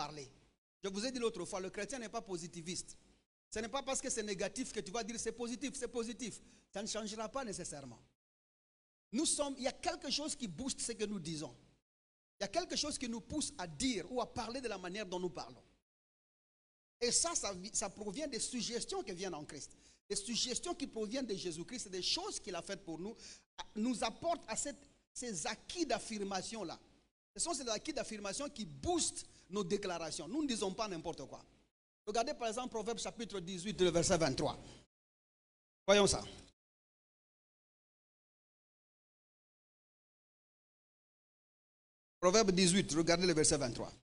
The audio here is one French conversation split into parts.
parler. Je vous ai dit l'autre fois, le chrétien n'est pas positiviste. Ce n'est pas parce que c'est négatif que tu vas dire c'est positif, c'est positif. Ça ne changera pas nécessairement. Il y a quelque chose qui booste ce que nous disons. Il y a quelque chose qui nous pousse à dire ou à parler de la manière dont nous parlons. Et ça provient des suggestions qui viennent en Christ. Des suggestions qui proviennent de Jésus-Christ, des choses qu'il a faites pour nous apportent à ces acquis d'affirmation-là. Ce sont ces acquis d'affirmation qui boostent nos déclarations. Nous ne disons pas n'importe quoi. Regardez par exemple Proverbe chapitre 18, le verset 23. Voyons ça. Proverbe 18, regardez le verset 23.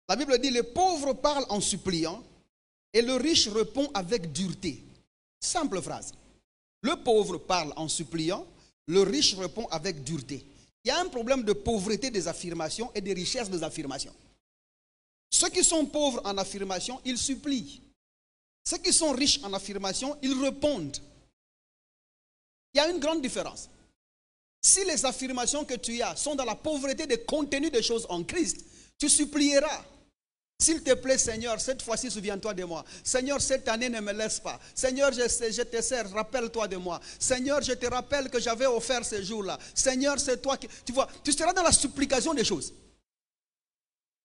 La Bible dit, le pauvre parle en suppliant et le riche répond avec dureté. Simple phrase. Le pauvre parle en suppliant, le riche répond avec dureté. Il y a un problème de pauvreté des affirmations et de richesse des affirmations. Ceux qui sont pauvres en affirmation, ils supplient. Ceux qui sont riches en affirmation, ils répondent. Il y a une grande différence. Si les affirmations que tu as sont dans la pauvreté des contenus des choses en Christ, tu supplieras. S'il te plaît, Seigneur, cette fois-ci, souviens-toi de moi. Seigneur, cette année, ne me laisse pas. Seigneur, je te sers, rappelle-toi de moi. Seigneur, je te rappelle que j'avais offert ce jour-là. Seigneur, c'est toi qui... Tu vois, tu seras dans la supplication des choses.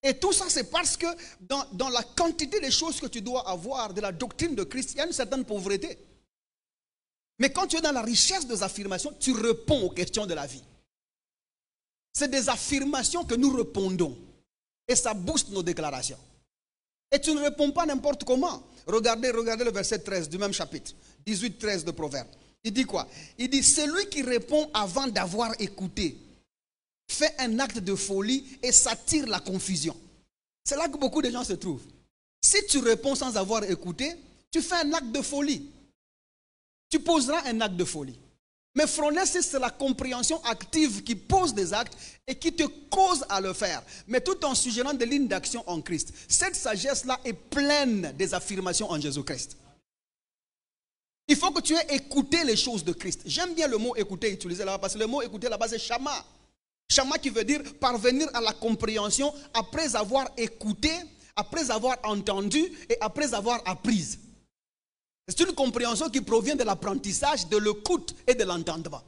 Et tout ça, c'est parce que dans la quantité des choses que tu dois avoir de la doctrine de Christ, il y a une certaine pauvreté. Mais quand tu es dans la richesse des affirmations, tu réponds aux questions de la vie. C'est des affirmations que nous répondons. Et ça booste nos déclarations. Et tu ne réponds pas n'importe comment. Regardez le verset 13 du même chapitre. 18-13 de Proverbe. Il dit quoi? Il dit, celui qui répond avant d'avoir écouté fait un acte de folie et s'attire la confusion. C'est là que beaucoup de gens se trouvent. Si tu réponds sans avoir écouté, tu fais un acte de folie. Tu poseras un acte de folie. Mais phronesis, c'est la compréhension active qui pose des actes et qui te cause à le faire. Mais tout en suggérant des lignes d'action en Christ. Cette sagesse-là est pleine des affirmations en Jésus-Christ. Il faut que tu aies écouté les choses de Christ. J'aime bien le mot écouter utilisé là-bas parce que le mot écouter là-bas c'est shama. Shama qui veut dire parvenir à la compréhension après avoir écouté, après avoir entendu et après avoir appris. C'est une compréhension qui provient de l'apprentissage, de l'écoute et de l'entendement.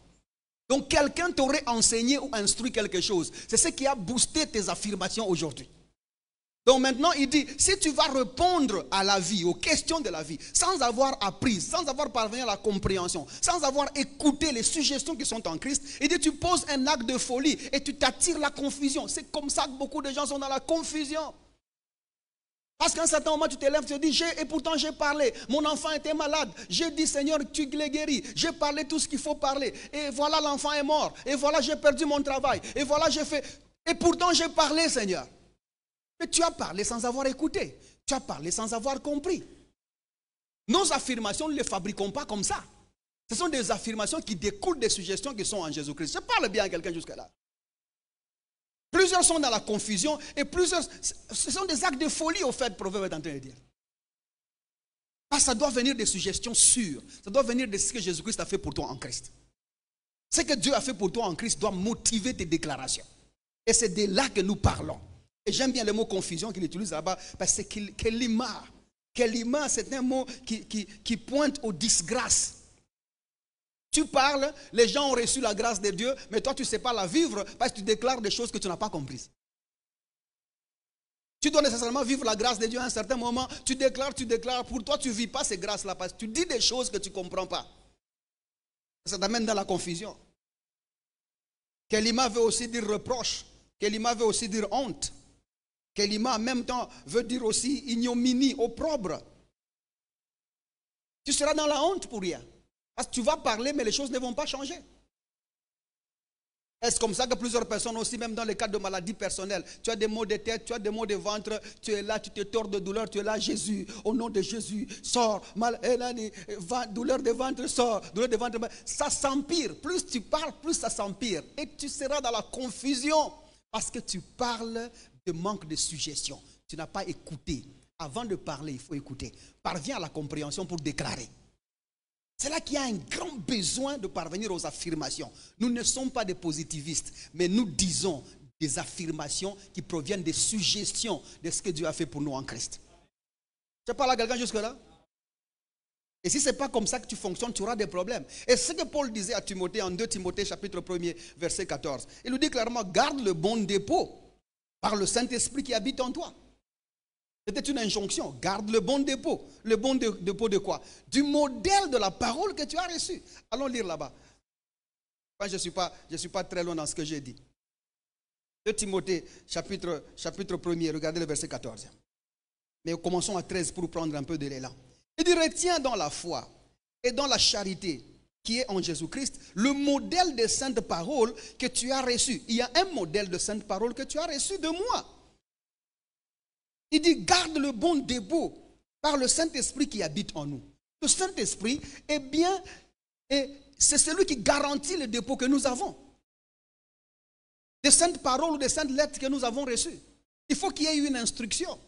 Donc quelqu'un t'aurait enseigné ou instruit quelque chose. C'est ce qui a boosté tes affirmations aujourd'hui. Donc maintenant il dit, si tu vas répondre à la vie, aux questions de la vie, sans avoir appris, sans avoir parvenu à la compréhension, sans avoir écouté les suggestions qui sont en Christ, il dit tu poses un acte de folie et tu t'attires la confusion. C'est comme ça que beaucoup de gens sont dans la confusion. Parce qu'à un certain moment, tu te lèves, tu te dis, et pourtant j'ai parlé, mon enfant était malade, j'ai dit Seigneur, tu l'as guéri, j'ai parlé tout ce qu'il faut parler, et voilà l'enfant est mort, et voilà j'ai perdu mon travail, et voilà j'ai fait, et pourtant j'ai parlé Seigneur. Mais tu as parlé sans avoir écouté, tu as parlé sans avoir compris. Nos affirmations, nous ne les fabriquons pas comme ça. Ce sont des affirmations qui découlent des suggestions qui sont en Jésus-Christ. Je parle bien à quelqu'un jusque-là. Plusieurs sont dans la confusion et plusieurs, ce sont des actes de folie au fait, le proverbe est en train de dire. Parce que ça doit venir des suggestions sûres. Ça doit venir de ce que Jésus-Christ a fait pour toi en Christ. Ce que Dieu a fait pour toi en Christ doit motiver tes déclarations. Et c'est de là que nous parlons. Et j'aime bien le mot confusion qu'il utilise là-bas parce que c'est kelima. Kelima, c'est un mot qui pointe aux disgrâces. Tu parles, les gens ont reçu la grâce de Dieu, mais toi tu ne sais pas la vivre parce que tu déclares des choses que tu n'as pas comprises. Tu dois nécessairement vivre la grâce de Dieu à un certain moment. Tu déclares, pour toi tu ne vis pas ces grâces-là parce que tu dis des choses que tu ne comprends pas. Ça t'amène dans la confusion. Kelima veut aussi dire reproche. Kelima veut aussi dire honte. Kelima en même temps veut dire aussi ignominie, opprobre. Tu seras dans la honte pour rien. Parce que tu vas parler, mais les choses ne vont pas changer. Est-ce comme ça que plusieurs personnes aussi, même dans les cas de maladies personnelles, tu as des maux de tête, tu as des maux de ventre, tu es là, tu te tords de douleur, tu es là, Jésus, au nom de Jésus, sors, douleur de ventre, sors, douleur de ventre, ça s'empire. Plus tu parles, plus ça s'empire. Et tu seras dans la confusion parce que tu parles de manque de suggestion. Tu n'as pas écouté. Avant de parler, il faut écouter. Parviens à la compréhension pour déclarer. C'est là qu'il y a un grand besoin de parvenir aux affirmations. Nous ne sommes pas des positivistes, mais nous disons des affirmations qui proviennent des suggestions de ce que Dieu a fait pour nous en Christ. Je parle à quelqu'un jusque-là? Et si ce n'est pas comme ça que tu fonctionnes, tu auras des problèmes. Et ce que Paul disait à Timothée en 2 Timothée chapitre 1er verset 14. Il nous dit clairement, garde le bon dépôt par le Saint-Esprit qui habite en toi. C'était une injonction, garde le bon dépôt. Le bon dépôt de quoi? Du modèle de la parole que tu as reçue. Allons lire là-bas. Enfin, je ne suis pas très loin dans ce que j'ai dit. 2 Timothée chapitre 1er, regardez le verset 14. Mais commençons à 13 pour prendre un peu de l'élan. Il dit, retiens dans la foi et dans la charité qui est en Jésus-Christ le modèle des saintes paroles que tu as reçu. Il y a un modèle de saintes paroles que tu as reçu de moi. Il dit, garde le bon dépôt par le Saint-Esprit qui habite en nous. Le Saint-Esprit est bien, et c'est celui qui garantit le dépôt que nous avons. Des saintes paroles ou des saintes lettres que nous avons reçues. Il faut qu'il y ait une instruction.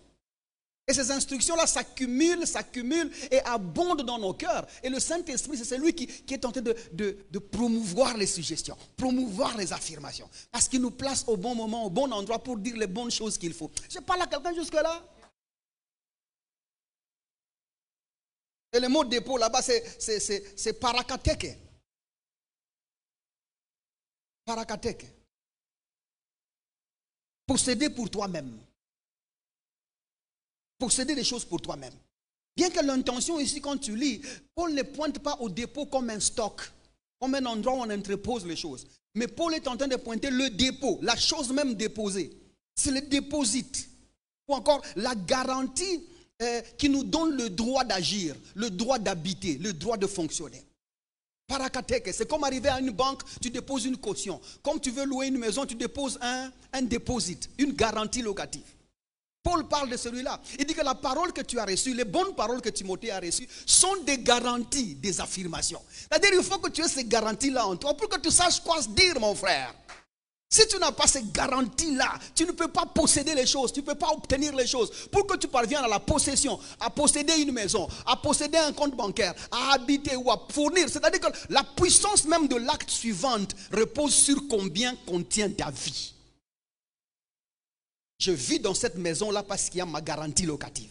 Et ces instructions-là s'accumulent et abondent dans nos cœurs. Et le Saint-Esprit, c'est celui qui est en train de promouvoir les suggestions, promouvoir les affirmations. Parce qu'il nous place au bon moment, au bon endroit pour dire les bonnes choses qu'il faut. Je parle à quelqu'un jusque-là. Et le mot dépôt là-bas, c'est parakateke. Parakateke. Posséder pour toi-même. Posséder des choses pour toi-même. Bien que l'intention ici, quand tu lis, Paul ne pointe pas au dépôt comme un stock, comme un endroit où on entrepose les choses. Mais Paul est en train de pointer le dépôt, la chose même déposée. C'est le déposit. Ou encore la garantie qui nous donne le droit d'agir, le droit d'habiter, le droit de fonctionner. Parakateke, c'est comme arriver à une banque, tu déposes une caution. Comme tu veux louer une maison, tu déposes un déposit, une garantie locative. Paul parle de celui-là. Il dit que la parole que tu as reçue, les bonnes paroles que Timothée a reçues, sont des garanties, des affirmations. C'est-à-dire qu'il faut que tu aies ces garanties-là en toi pour que tu saches quoi se dire, mon frère. Si tu n'as pas ces garanties-là, tu ne peux pas posséder les choses, tu ne peux pas obtenir les choses. Pour que tu parviennes à la possession, à posséder une maison, à posséder un compte bancaire, à habiter ou à fournir. C'est-à-dire que la puissance même de l'acte suivant repose sur combien contient ta vie. Je vis dans cette maison-là parce qu'il y a ma garantie locative.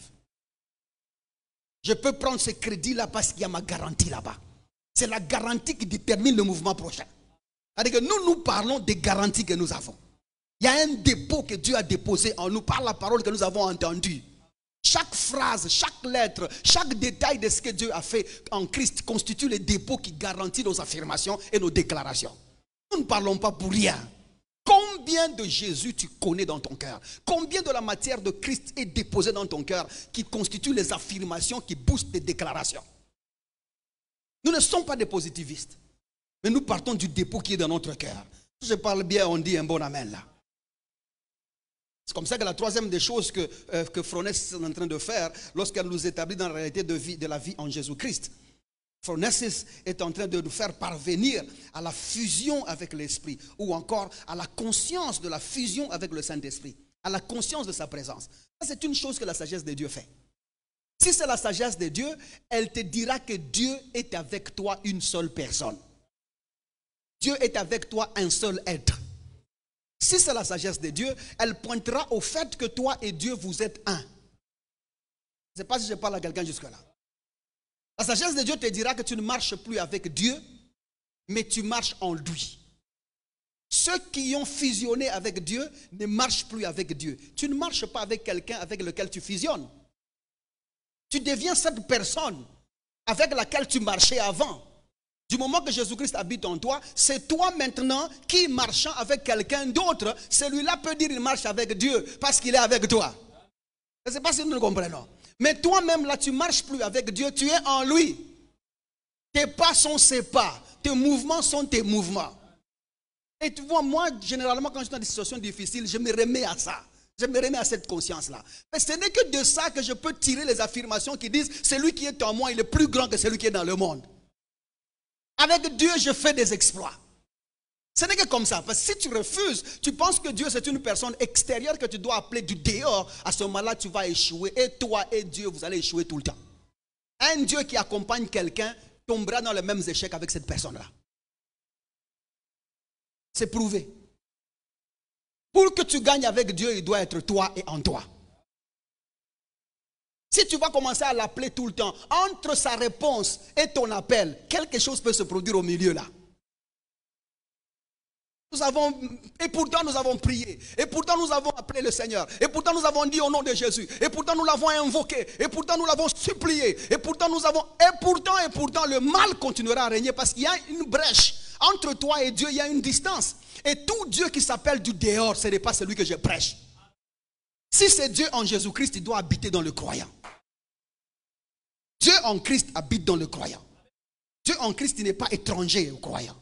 Je peux prendre ce crédit-là parce qu'il y a ma garantie là-bas. C'est la garantie qui détermine le mouvement prochain. C'est-à-dire que nous parlons des garanties que nous avons. Il y a un dépôt que Dieu a déposé en nous par la parole que nous avons entendue. Chaque phrase, chaque lettre, chaque détail de ce que Dieu a fait en Christ constitue le dépôt qui garantit nos affirmations et nos déclarations. Nous ne parlons pas pour rien. Combien de Jésus tu connais dans ton cœur? Combien de la matière de Christ est déposée dans ton cœur qui constitue les affirmations qui boostent tes déclarations? Nous ne sommes pas des positivistes, mais nous partons du dépôt qui est dans notre cœur. Si je parle bien, on dit un bon amen là. C'est comme ça que la troisième des choses que Phronesis est en train de faire lorsqu'elle nous établit dans la réalité de la vie en Jésus-Christ. Phronesis est en train de nous faire parvenir à la fusion avec l'Esprit ou encore à la conscience de la fusion avec le Saint-Esprit, à la conscience de sa présence. Ça, c'est une chose que la sagesse de Dieu fait. Si c'est la sagesse de Dieu, elle te dira que Dieu est avec toi une seule personne. Dieu est avec toi un seul être. Si c'est la sagesse de Dieu, elle pointera au fait que toi et Dieu, vous êtes un. Je ne sais pas si je parle à quelqu'un jusque-là. La sagesse de Dieu te dira que tu ne marches plus avec Dieu, mais tu marches en lui. Ceux qui ont fusionné avec Dieu ne marchent plus avec Dieu. Tu ne marches pas avec quelqu'un avec lequel tu fusionnes. Tu deviens cette personne avec laquelle tu marchais avant. Du moment que Jésus-Christ habite en toi, c'est toi maintenant qui, marchant avec quelqu'un d'autre, celui-là peut dire qu'il marche avec Dieu parce qu'il est avec toi. Je ne sais pas si nous le comprenons. Mais toi-même, là, tu ne marches plus avec Dieu, tu es en lui. Tes pas sont ses pas, tes mouvements sont tes mouvements. Et tu vois, moi, généralement, quand je suis dans des situations difficiles, je me remets à ça. Je me remets à cette conscience-là. Mais ce n'est que de ça que je peux tirer les affirmations qui disent « Celui qui est en moi, il est plus grand que celui qui est dans le monde. » Avec Dieu, je fais des exploits. Ce n'est que comme ça. Parce que si tu refuses, tu penses que Dieu c'est une personne extérieure que tu dois appeler du dehors. À ce moment-là, tu vas échouer. Et toi et Dieu, vous allez échouer tout le temps. Un Dieu qui accompagne quelqu'un tomberas dans les mêmes échecs avec cette personne-là. C'est prouvé. Pour que tu gagnes avec Dieu, il doit être toi et en toi. Si tu vas commencer à l'appeler tout le temps, entre sa réponse et ton appel, quelque chose peut se produire au milieu là. Et pourtant nous avons prié, et pourtant nous avons appelé le Seigneur, et pourtant nous avons dit au nom de Jésus, et pourtant nous l'avons invoqué, et pourtant nous l'avons supplié, et pourtant le mal continuera à régner parce qu'il y a une brèche. Entre toi et Dieu, il y a une distance. Et tout Dieu qui s'appelle du dehors, ce n'est pas celui que je prêche. Si c'est Dieu en Jésus-Christ, il doit habiter dans le croyant. Dieu en Christ habite dans le croyant. Dieu en Christ, il n'est pas étranger au croyant.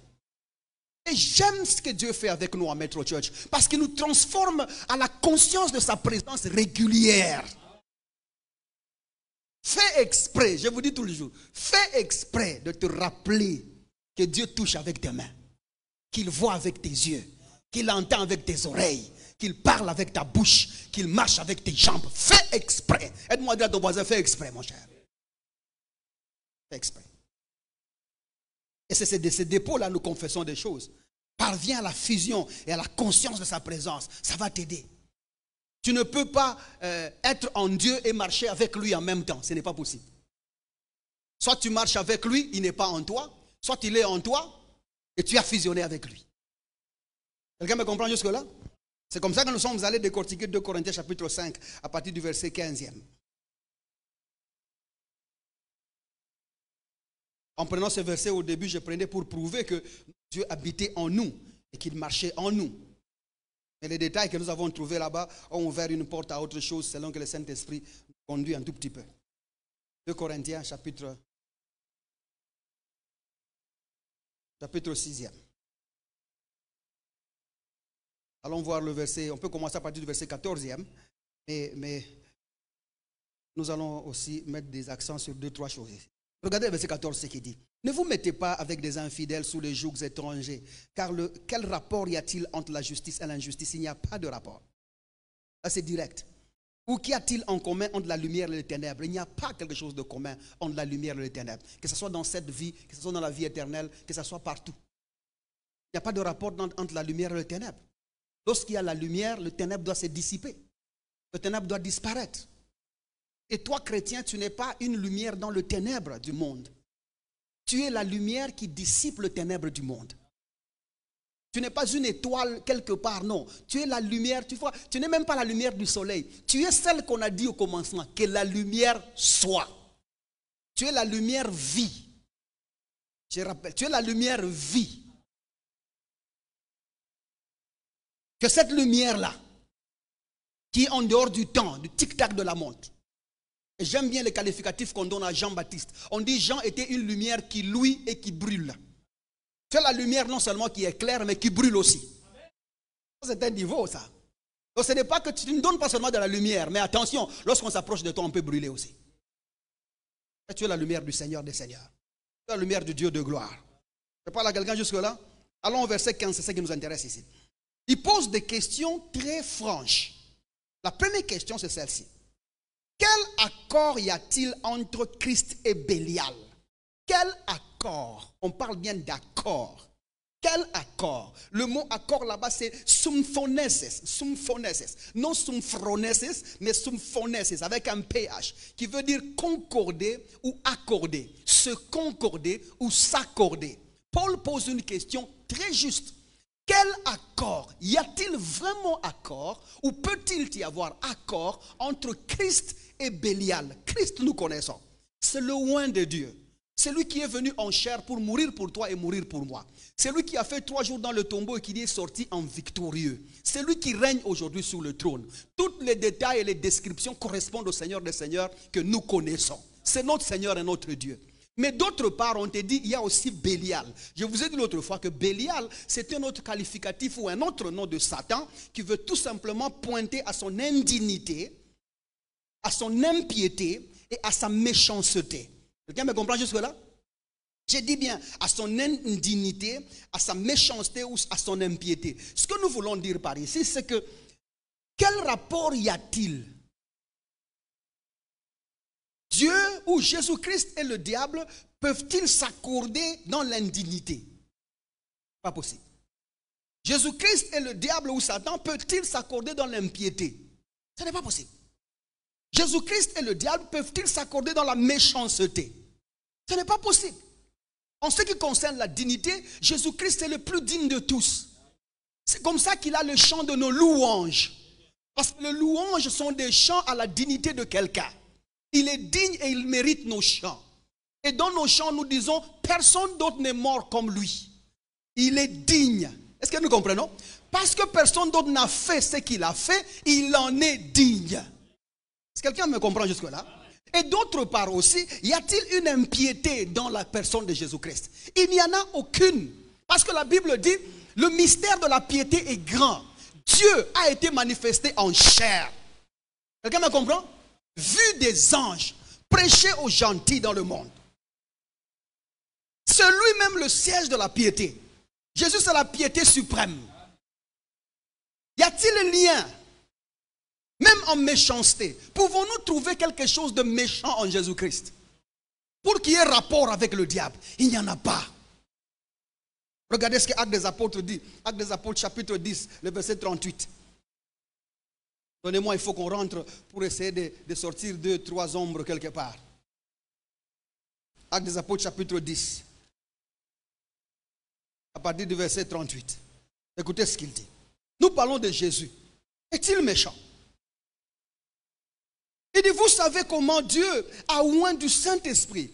Et j'aime ce que Dieu fait avec nous à Metro Church, parce qu'il nous transforme à la conscience de sa présence régulière. Fais exprès, je vous dis tous les jours, fais exprès de te rappeler que Dieu touche avec tes mains, qu'il voit avec tes yeux, qu'il entend avec tes oreilles, qu'il parle avec ta bouche, qu'il marche avec tes jambes. Fais exprès. Aide-moi à dire à ton voisin, fais exprès, mon cher. Fais exprès. Et c'est de ces dépôts-là nous confessons des choses. Parviens à la fusion et à la conscience de sa présence. Ça va t'aider. Tu ne peux pas être en Dieu et marcher avec lui en même temps. Ce n'est pas possible. Soit tu marches avec lui, il n'est pas en toi. Soit il est en toi et tu as fusionné avec lui. Quelqu'un me comprend jusque-là? C'est comme ça que nous sommes allés décortiquer 2 Corinthiens chapitre 5 à partir du verset 15e. En prenant ce verset au début, je prenais pour prouver que Dieu habitait en nous et qu'il marchait en nous. Et les détails que nous avons trouvés là-bas ont ouvert une porte à autre chose selon que le Saint-Esprit nous conduit un tout petit peu. 2 Corinthiens chapitre 6e. Allons voir le verset, on peut commencer à partir du verset 14e, mais nous allons aussi mettre des accents sur 2-3 choses ici. Regardez le verset 14, ce qu'il dit. Ne vous mettez pas avec des infidèles sous les jougs étrangers, car quel rapport y a-t-il entre la justice et l'injustice? Il n'y a pas de rapport. Là, c'est direct. Ou qu'y a-t-il en commun entre la lumière et les ténèbres? Il n'y a pas quelque chose de commun entre la lumière et les ténèbres. Que ce soit dans cette vie, que ce soit dans la vie éternelle, que ce soit partout. Il n'y a pas de rapport entre la lumière et les ténèbres. Lorsqu'il y a la lumière, le ténèbre doit se dissiper. Le ténèbre doit disparaître. Et toi, chrétien, tu n'es pas une lumière dans le ténèbre du monde. Tu es la lumière qui dissipe le ténèbre du monde. Tu n'es pas une étoile quelque part, non. Tu es la lumière, tu n'es même pas la lumière du soleil. Tu es celle qu'on a dit au commencement, que la lumière soit. Tu es la lumière vie. Je rappelle, tu es la lumière vie. Que cette lumière-là, qui est en dehors du temps, du tic-tac de la montre. Et j'aime bien les qualificatifs qu'on donne à Jean-Baptiste. On dit Jean était une lumière qui luit et qui brûle. C'est la lumière non seulement qui est claire, mais qui brûle aussi. C'est un niveau, ça. Donc ce n'est pas que tu ne donnes pas seulement de la lumière, mais attention, lorsqu'on s'approche de toi, on peut brûler aussi. Et tu es la lumière du Seigneur des Seigneurs. Tu es la lumière du Dieu de gloire. Je parle à quelqu'un jusque-là. Allons au verset 15, c'est ce qui nous intéresse ici. Il pose des questions très franches. La première question, c'est celle-ci. Quel accord y a-t-il entre Christ et Bélial? Quel accord? On parle bien d'accord. Quel accord? Le mot accord là-bas, c'est symphonesis. Symphonesis. Non symphronesis, mais symphonesis avec un PH qui veut dire concorder ou accorder. Se concorder ou s'accorder. Paul pose une question très juste. Quel accord? Y a-t-il vraiment accord ou peut-il y avoir accord entre Christ et Bélial? Christ, nous connaissons. C'est le oint de Dieu. C'est lui qui est venu en chair pour mourir pour toi et mourir pour moi. C'est lui qui a fait 3 jours dans le tombeau et qui est sorti en victorieux. C'est lui qui règne aujourd'hui sur le trône. Tous les détails et les descriptions correspondent au Seigneur des Seigneurs que nous connaissons. C'est notre Seigneur et notre Dieu. Mais d'autre part, on te dit, il y a aussi Bélial. Je vous ai dit l'autre fois que Bélial, c'est un autre qualificatif ou un autre nom de Satan qui veut tout simplement pointer à son indignité, à son impiété et à sa méchanceté. Quelqu'un me comprend jusque-là? J'ai dit bien, à son indignité, à sa méchanceté ou à son impiété. Ce que nous voulons dire par ici, c'est que quel rapport y a-t-il? Dieu ou Jésus-Christ et le diable peuvent-ils s'accorder dans l'indignité? Pas possible. Jésus-Christ et le diable ou Satan peuvent-ils s'accorder dans l'impiété? Ce n'est pas possible. Jésus-Christ et le diable peuvent-ils s'accorder dans la méchanceté? Ce n'est pas possible. En ce qui concerne la dignité, Jésus-Christ est le plus digne de tous. C'est comme ça qu'il a le chant de nos louanges. Parce que les louanges sont des chants à la dignité de quelqu'un. Il est digne et il mérite nos chants. Et dans nos chants, nous disons, personne d'autre n'est mort comme lui. Il est digne. Est-ce que nous comprenons? Parce que personne d'autre n'a fait ce qu'il a fait, il en est digne. Est-ce que quelqu'un me comprend jusque-là? Et d'autre part aussi, y a-t-il une impiété dans la personne de Jésus-Christ? Il n'y en a aucune. Parce que la Bible dit, le mystère de la piété est grand. Dieu a été manifesté en chair. Quelqu'un me comprend? Vu des anges, prêché aux gentils dans le monde. C'est lui-même le siège de la piété. Jésus, c'est la piété suprême. Y a-t-il un lien? Même en méchanceté, pouvons-nous trouver quelque chose de méchant en Jésus-Christ? Pour qu'il y ait rapport avec le diable, il n'y en a pas. Regardez ce que Actes des Apôtres dit. Actes des Apôtres chapitre 10, le verset 38. Donnez-moi, il faut qu'on rentre pour essayer de sortir 2, 3 ombres quelque part. Actes des Apôtres chapitre 10. À partir du verset 38. Écoutez ce qu'il dit. Nous parlons de Jésus. Est-il méchant? Il dit, vous savez comment Dieu a oint du Saint-Esprit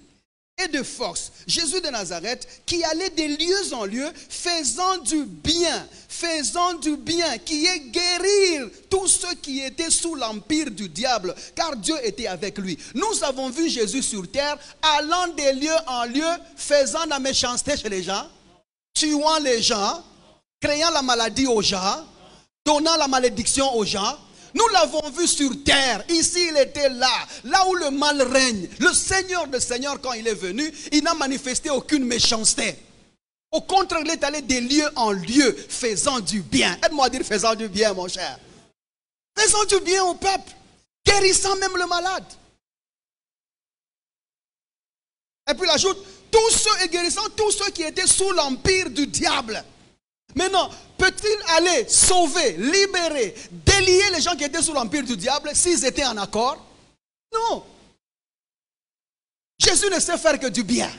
et de force Jésus de Nazareth, qui allait de lieu en lieu, faisant du bien, qui est guérir tous ceux qui étaient sous l'empire du diable, car Dieu était avec lui. Nous avons vu Jésus sur terre, allant de lieu en lieu, faisant la méchanceté chez les gens, tuant les gens, créant la maladie aux gens, donnant la malédiction aux gens. Nous l'avons vu sur terre. Ici, il était là. Là où le mal règne. Le Seigneur des Seigneurs, quand il est venu, il n'a manifesté aucune méchanceté. Au contraire, il est allé de lieu en lieu, faisant du bien. Aide-moi à dire faisant du bien, mon cher. Faisant du bien au peuple. Guérissant même le malade. Et puis il ajoute, et guérissant tous ceux qui étaient sous l'empire du diable. Maintenant, peut-il aller sauver, libérer, délier les gens qui étaient sous l'empire du diable s'ils étaient en accord? Non. Jésus ne sait faire que du bien.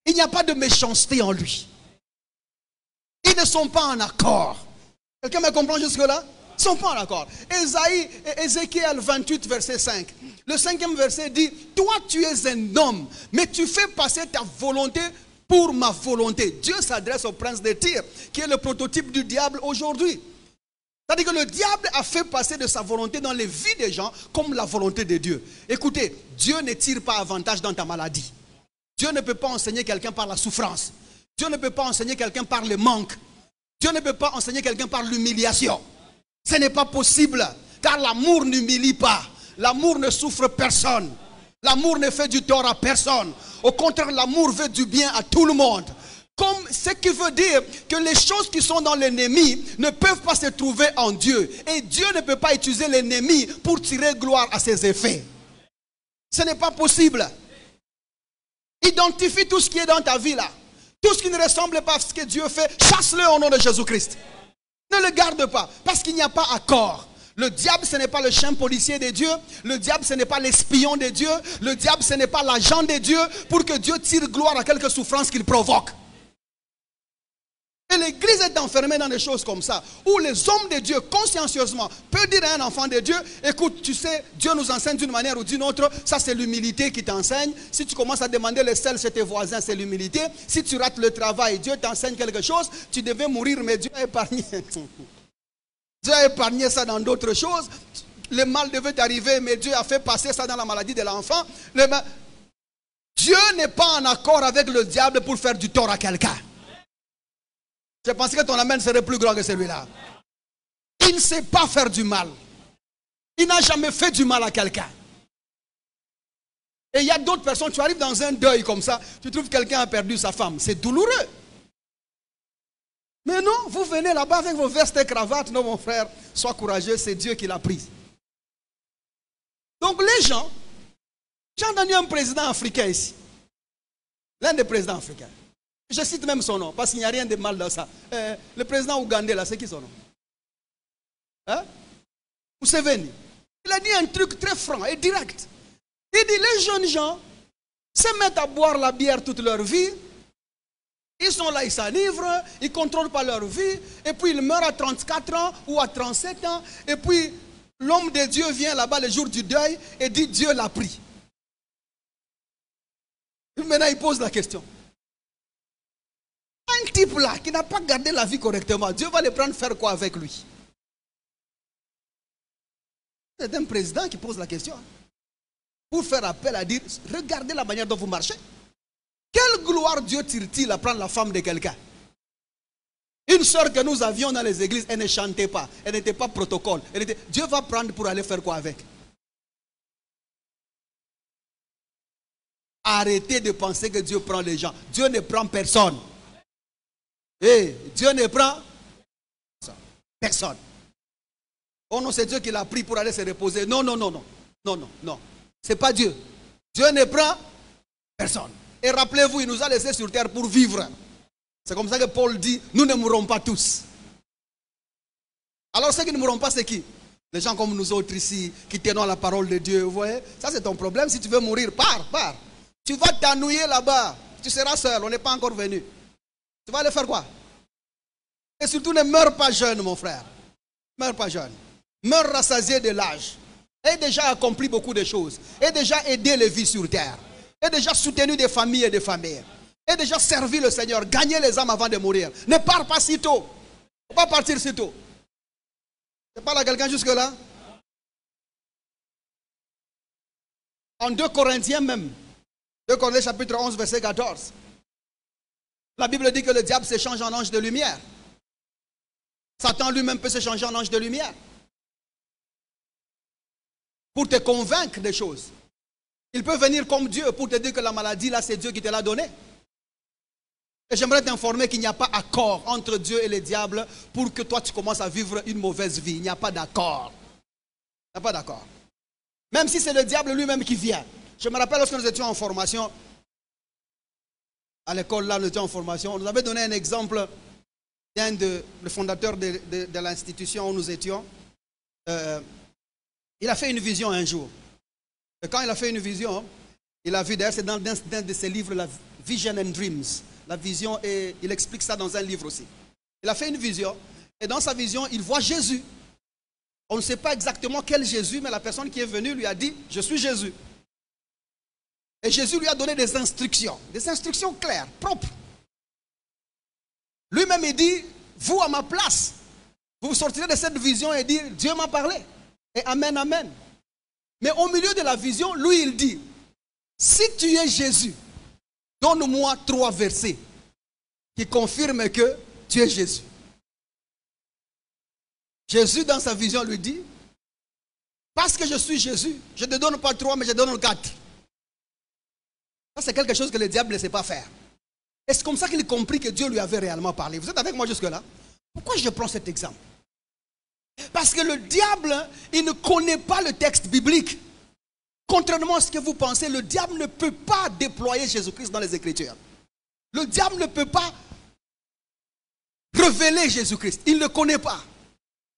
Il n'y a pas de méchanceté en lui. Ils ne sont pas en accord. Quelqu'un me comprend jusque-là? Ils ne sont pas en accord. Ézéchiel 28, verset 5. Le 5e verset dit, toi tu es un homme, mais tu fais passer ta volonté pour ma volonté. Dieu s'adresse au prince de Tyr, qui est le prototype du diable aujourd'hui. C'est-à-dire que le diable a fait passer de sa volonté dans les vies des gens comme la volonté de Dieu. Écoutez, Dieu ne tire pas avantage dans ta maladie. Dieu ne peut pas enseigner quelqu'un par la souffrance. Dieu ne peut pas enseigner quelqu'un par le manque. Dieu ne peut pas enseigner quelqu'un par l'humiliation. Ce n'est pas possible, car l'amour n'humilie pas. L'amour ne souffre personne. L'amour ne fait du tort à personne. Au contraire, l'amour veut du bien à tout le monde. Comme ce qui veut dire que les choses qui sont dans l'ennemi ne peuvent pas se trouver en Dieu. Et Dieu ne peut pas utiliser l'ennemi pour tirer gloire à ses effets. Ce n'est pas possible. Identifie tout ce qui est dans ta vie là. Tout ce qui ne ressemble pas à ce que Dieu fait, chasse-le au nom de Jésus-Christ. Ne le garde pas, parce qu'il n'y a pas accord. Le diable, ce n'est pas le chien policier de Dieu. Le diable, ce n'est pas l'espion de Dieu. Le diable, ce n'est pas l'agent de Dieu pour que Dieu tire gloire à quelque souffrance qu'il provoque. Et l'église est enfermée dans des choses comme ça, où les hommes de Dieu, consciencieusement, peuvent dire à un enfant de Dieu, écoute, tu sais, Dieu nous enseigne d'une manière ou d'une autre, ça c'est l'humilité qui t'enseigne. Si tu commences à demander le sel chez tes voisins, c'est l'humilité. Si tu rates le travail, Dieu t'enseigne quelque chose, tu devais mourir, mais Dieu a épargné. Dieu a épargné ça dans d'autres choses. Le mal devait t'arriver, mais Dieu a fait passer ça dans la maladie de l'enfant. Dieu n'est pas en accord avec le diable pour faire du tort à quelqu'un. Je pensais que ton amen serait plus grand que celui-là. Il ne sait pas faire du mal. Il n'a jamais fait du mal à quelqu'un. Et il y a d'autres personnes, tu arrives dans un deuil comme ça, tu trouves quelqu'un a perdu sa femme. C'est douloureux. Mais non, vous venez là-bas avec vos vestes et cravates. Non, mon frère, sois courageux, c'est Dieu qui l'a prise. Donc les gens J'ai entendu un président africain ici. L'un des présidents africains. Je cite même son nom, parce qu'il n'y a rien de mal dans ça. Le président ougandais, là, c'est qui son nom? Hein? Museveni. Il a dit un truc très franc et direct. Il dit, les jeunes gens se mettent à boire la bière toute leur vie. Ils sont là, ils s'enivrent, ils ne contrôlent pas leur vie. Et puis ils meurent à 34 ans ou à 37 ans. Et puis l'homme de Dieu vient là-bas le jour du deuil et dit, Dieu l'a pris. Maintenant, il pose la question. Un type là qui n'a pas gardé la vie correctement, Dieu va le prendre faire quoi avec lui? C'est un président qui pose la question. Pour faire appel à dire, regardez la manière dont vous marchez. Quelle gloire Dieu tire-t-il à prendre la femme de quelqu'un? Une sœur que nous avions dans les églises, elle ne chantait pas. Elle n'était pas protocole. Dieu va prendre pour aller faire quoi avec? Arrêtez de penser que Dieu prend les gens. Dieu ne prend personne. Dieu ne prend personne. Oh non, c'est Dieu qui l'a pris pour aller se reposer. Non, non, non, non. Non, non, non. Ce n'est pas Dieu. Dieu ne prend personne. Et rappelez-vous, il nous a laissés sur terre pour vivre. C'est comme ça que Paul dit, nous ne mourrons pas tous. Alors ceux qui ne mourront pas, c'est qui? Les gens comme nous autres ici, qui tenons la parole de Dieu. Vous voyez, ça c'est ton problème. Si tu veux mourir, pars. Tu vas t'ennuyer là-bas. Tu seras seul, on n'est pas encore venu. Tu vas aller faire quoi? Et surtout, ne meurs pas jeune, mon frère. Meurs pas jeune. Meurs rassasié de l'âge. Et déjà accompli beaucoup de choses. Et déjà aidé les vies sur terre. Et déjà soutenu des familles et des familles. Et déjà servi le Seigneur. Gagné les âmes avant de mourir. Ne pars pas si tôt. Il ne faut pas partir si tôt. Je parle à quelqu'un jusque-là. En 2 Corinthiens même. 2 Corinthiens chapitre 11 verset 14. La Bible dit que le diable se change en ange de lumière. Satan lui-même peut se changer en ange de lumière. Pour te convaincre des choses. Il peut venir comme Dieu pour te dire que la maladie là c'est Dieu qui te l'a donnée. Et j'aimerais t'informer qu'il n'y a pas d'accord entre Dieu et le diable pour que toi tu commences à vivre une mauvaise vie. Il n'y a pas d'accord. Il n'y a pas d'accord. Même si c'est le diable lui-même qui vient. Je me rappelle lorsque nous étions en formation, à l'école là, nous étions en formation, on nous avait donné un exemple d'un le fondateur de l'institution où nous étions. Il a fait une vision un jour. Et quand il a fait une vision, il a vu, d'ailleurs c'est dans un de ses livres, la Vision and Dreams. La vision, et il explique ça dans un livre aussi. Il a fait une vision, et dans sa vision, il voit Jésus. On ne sait pas exactement quel Jésus, mais la personne qui est venue lui a dit, je suis Jésus. Et Jésus lui a donné des instructions claires, propres. Lui-même il dit, vous à ma place, vous sortirez de cette vision et dire, Dieu m'a parlé. Et amen, amen. Mais au milieu de la vision, lui il dit, si tu es Jésus, donne-moi 3 versets qui confirment que tu es Jésus. Jésus dans sa vision lui dit, parce que je suis Jésus, je ne te donne pas 3 mais je te donne 4. Ça c'est quelque chose que le diable ne sait pas faire. Et c'est comme ça qu'il a compris que Dieu lui avait réellement parlé. Vous êtes avec moi jusque-là? Pourquoi je prends cet exemple? Parce que le diable, il ne connaît pas le texte biblique. Contrairement à ce que vous pensez, le diable ne peut pas déployer Jésus-Christ dans les Écritures. Le diable ne peut pas révéler Jésus-Christ. Il ne le connaît pas.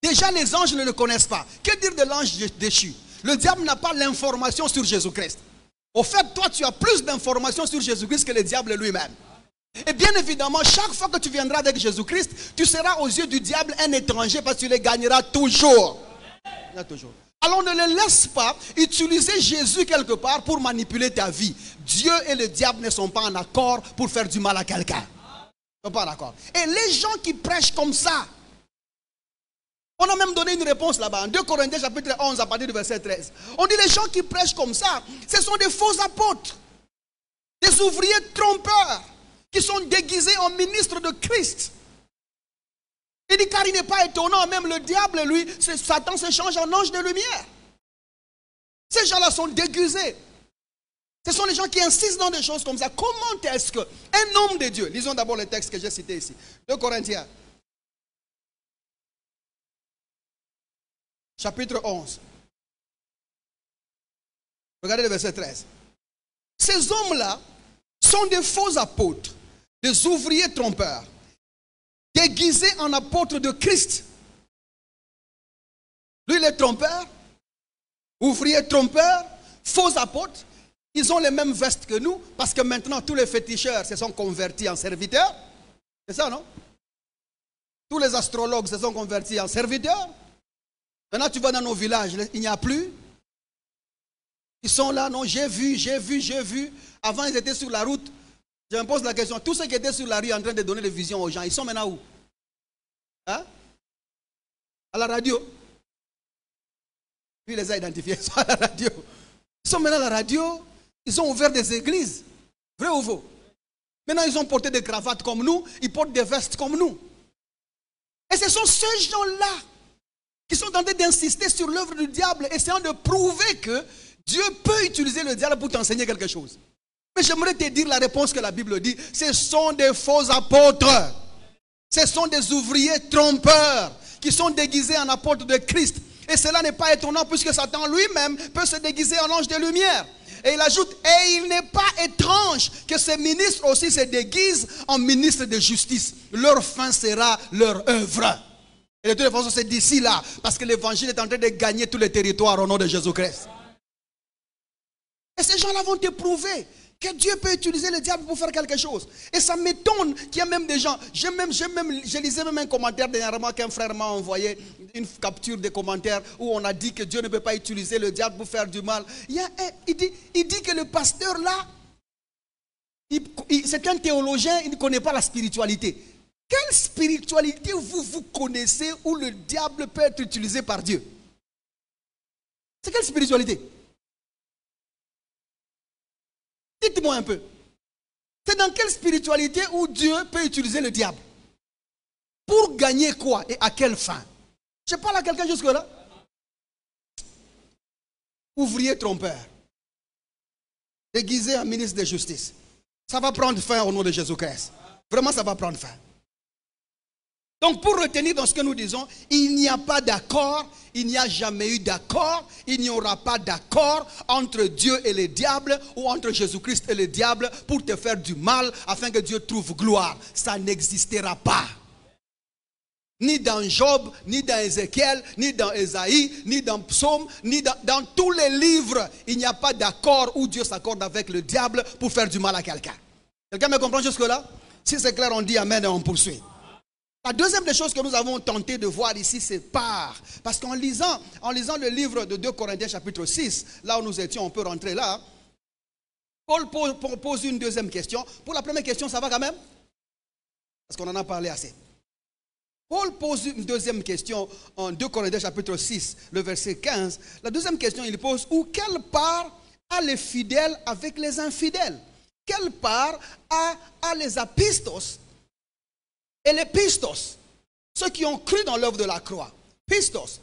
Déjà, les anges ne le connaissent pas. Que dire de l'ange déchu? Le diable n'a pas l'information sur Jésus-Christ. Au fait, toi, tu as plus d'informations sur Jésus-Christ que le diable lui-même. Et bien évidemment, chaque fois que tu viendras avec Jésus-Christ, tu seras aux yeux du diable un étranger parce que tu les gagneras toujours. Alors ne le laisse pas utiliser Jésus quelque part pour manipuler ta vie. Dieu et le diable ne sont pas en accord pour faire du mal à quelqu'un. Ils ne sont pas d'accord. Et les gens qui prêchent comme ça, on a même donné une réponse là-bas. En 2 Corinthiens chapitre 11 à partir du verset 13. On dit les gens qui prêchent comme ça, ce sont des faux apôtres. Des ouvriers trompeurs qui sont déguisés en ministres de Christ. Il dit car il n'est pas étonnant, même le diable, lui, Satan se change en ange de lumière. Ces gens-là sont déguisés. Ce sont les gens qui insistent dans des choses comme ça. Comment est-ce qu'un homme de Dieu, lisons d'abord le texte que j'ai cité ici, 2 Corinthiens, chapitre 11. Regardez le verset 13. ces hommes-là sont des faux apôtres, des ouvriers trompeurs, déguisés en apôtres de Christ. Lui, il est trompeur, ouvrier trompeur, faux apôtres. Ils ont les mêmes vestes que nous, parce que maintenant, tous les féticheurs se sont convertis en serviteurs. C'est ça, non? Tous les astrologues se sont convertis en serviteurs. Maintenant, tu vas dans nos villages, il n'y a plus. Ils sont là, non, j'ai vu. Avant, ils étaient sur la route. Je me pose la question, tous ceux qui étaient sur la rue en train de donner des visions aux gens, ils sont maintenant où? Hein? À la radio. Lui, il les a identifiés, ils sont à la radio. Ils sont maintenant à la radio, ils ont ouvert des églises. Vrai ou faux? Maintenant, ils ont porté des cravates comme nous, ils portent des vestes comme nous. Et ce sont ces gens-là qui sont en train d'insister sur l'œuvre du diable, essayant de prouver que Dieu peut utiliser le diable pour t'enseigner quelque chose. Mais j'aimerais te dire la réponse que la Bible dit. Ce sont des faux apôtres. Ce sont des ouvriers trompeurs qui sont déguisés en apôtres de Christ. Et cela n'est pas étonnant puisque Satan lui-même peut se déguiser en ange de lumière. Et il ajoute, et il n'est pas étrange que ces ministres aussi se déguisent en ministres de justice. Leur fin sera leur œuvre. Et de toute façon, c'est d'ici là, parce que l'évangile est en train de gagner tous les territoires au nom de Jésus-Christ. Et ces gens-là vont te prouver que Dieu peut utiliser le diable pour faire quelque chose. Et ça m'étonne qu'il y a même des gens, je lisais même un commentaire dernièrement qu'un frère m'a envoyé, une capture des commentaires où on a dit que Dieu ne peut pas utiliser le diable pour faire du mal. Il dit que le pasteur là, c'est un théologien, il ne connaît pas la spiritualité. Quelle spiritualité vous connaissez où le diable peut être utilisé par Dieu? C'est quelle spiritualité? Dites-moi un peu. C'est dans quelle spiritualité où Dieu peut utiliser le diable? Pour gagner quoi et à quelle fin? Je parle à quelqu'un jusque-là. Ouvrier trompeur. Déguisé en ministre de justice. Ça va prendre fin au nom de Jésus-Christ. Vraiment, ça va prendre fin. Donc, pour retenir dans ce que nous disons, il n'y a pas d'accord, il n'y a jamais eu d'accord, il n'y aura pas d'accord entre Dieu et le diable ou entre Jésus-Christ et le diable pour te faire du mal afin que Dieu trouve gloire. Ça n'existera pas. Ni dans Job, ni dans Ézéchiel, ni dans Ésaïe, ni dans Psaume, ni dans tous les livres. Il n'y a pas d'accord où Dieu s'accorde avec le diable pour faire du mal à quelqu'un. Quelqu'un me comprend jusque-là? Si c'est clair, on dit Amen et on poursuit. La deuxième des choses que nous avons tenté de voir ici, c'est part. Parce qu'en lisant le livre de 2 Corinthiens chapitre 6, là où nous étions, on peut rentrer là. Paul pose une deuxième question. Pour la première question, ça va quand même? Parce qu'on en a parlé assez. Paul pose une deuxième question en 2 Corinthiens chapitre 6, le verset 15. La deuxième question, il pose, où quelle part a les fidèles avec les infidèles? Quelle part a les apistos et les pistos, ceux qui ont cru dans l'œuvre de la croix? Pistos,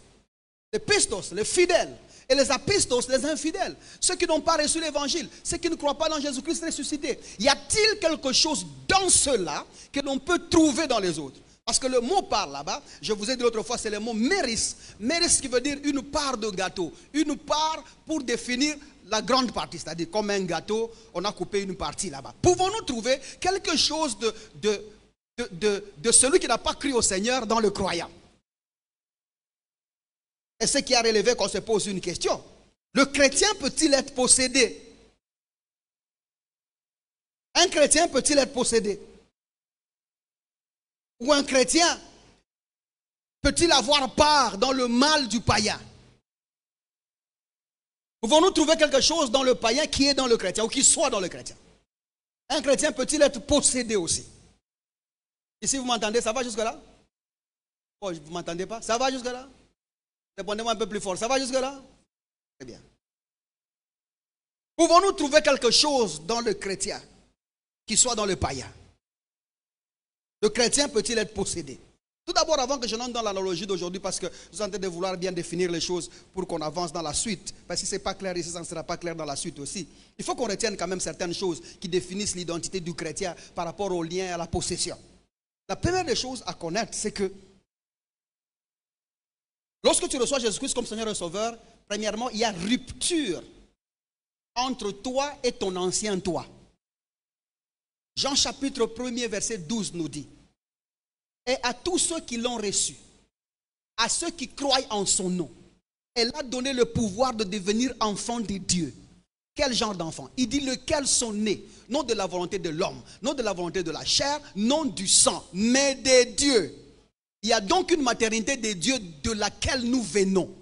les fidèles. Et les apistos, les infidèles. Ceux qui n'ont pas reçu l'évangile. Ceux qui ne croient pas dans Jésus-Christ ressuscité. Y a-t-il quelque chose dans cela que l'on peut trouver dans les autres? Parce que le mot part là-bas, je vous ai dit l'autre fois, c'est le mot méris. Méris qui veut dire une part de gâteau. Une part pour définir la grande partie. C'est-à-dire comme un gâteau, on a coupé une partie là-bas. Pouvons-nous trouver quelque chose de celui qui n'a pas cru au Seigneur dans le croyant? Et ce qui a relevé qu'on se pose une question. Le chrétien peut-il être possédé? Un chrétien peut-il être possédé? Ou un chrétien peut-il avoir part dans le mal du païen? Pouvons-nous trouver quelque chose dans le païen qui est dans le chrétien ou qui soit dans le chrétien? Un chrétien peut-il être possédé aussi? Ici, vous m'entendez? Ça va jusque-là? Oh, vous ne m'entendez pas? Ça va jusque-là? Répondez-moi un peu plus fort. Ça va jusque-là? Très bien. Pouvons-nous trouver quelque chose dans le chrétien qui soit dans le païen? Le chrétien peut-il être possédé? Tout d'abord, avant que je n'entre dans l'analogie d'aujourd'hui, parce que vous êtes en train de vouloir bien définir les choses pour qu'on avance dans la suite, parce que si ce n'est pas clair ici, ça ne sera pas clair dans la suite aussi. Il faut qu'on retienne quand même certaines choses qui définissent l'identité du chrétien par rapport au lien et à la possession. La première des choses à connaître, c'est que lorsque tu reçois Jésus-Christ comme Seigneur et Sauveur, premièrement, il y a rupture entre toi et ton ancien toi. Jean chapitre 1er verset 12 nous dit, et à tous ceux qui l'ont reçu, à ceux qui croient en son nom, elle a donné le pouvoir de devenir enfants de Dieu. Quel genre d'enfants? Il dit lesquels sont nés, non de la volonté de l'homme, non de la volonté de la chair, non du sang, mais de Dieu. Il y a donc une maternité de Dieu de laquelle nous venons.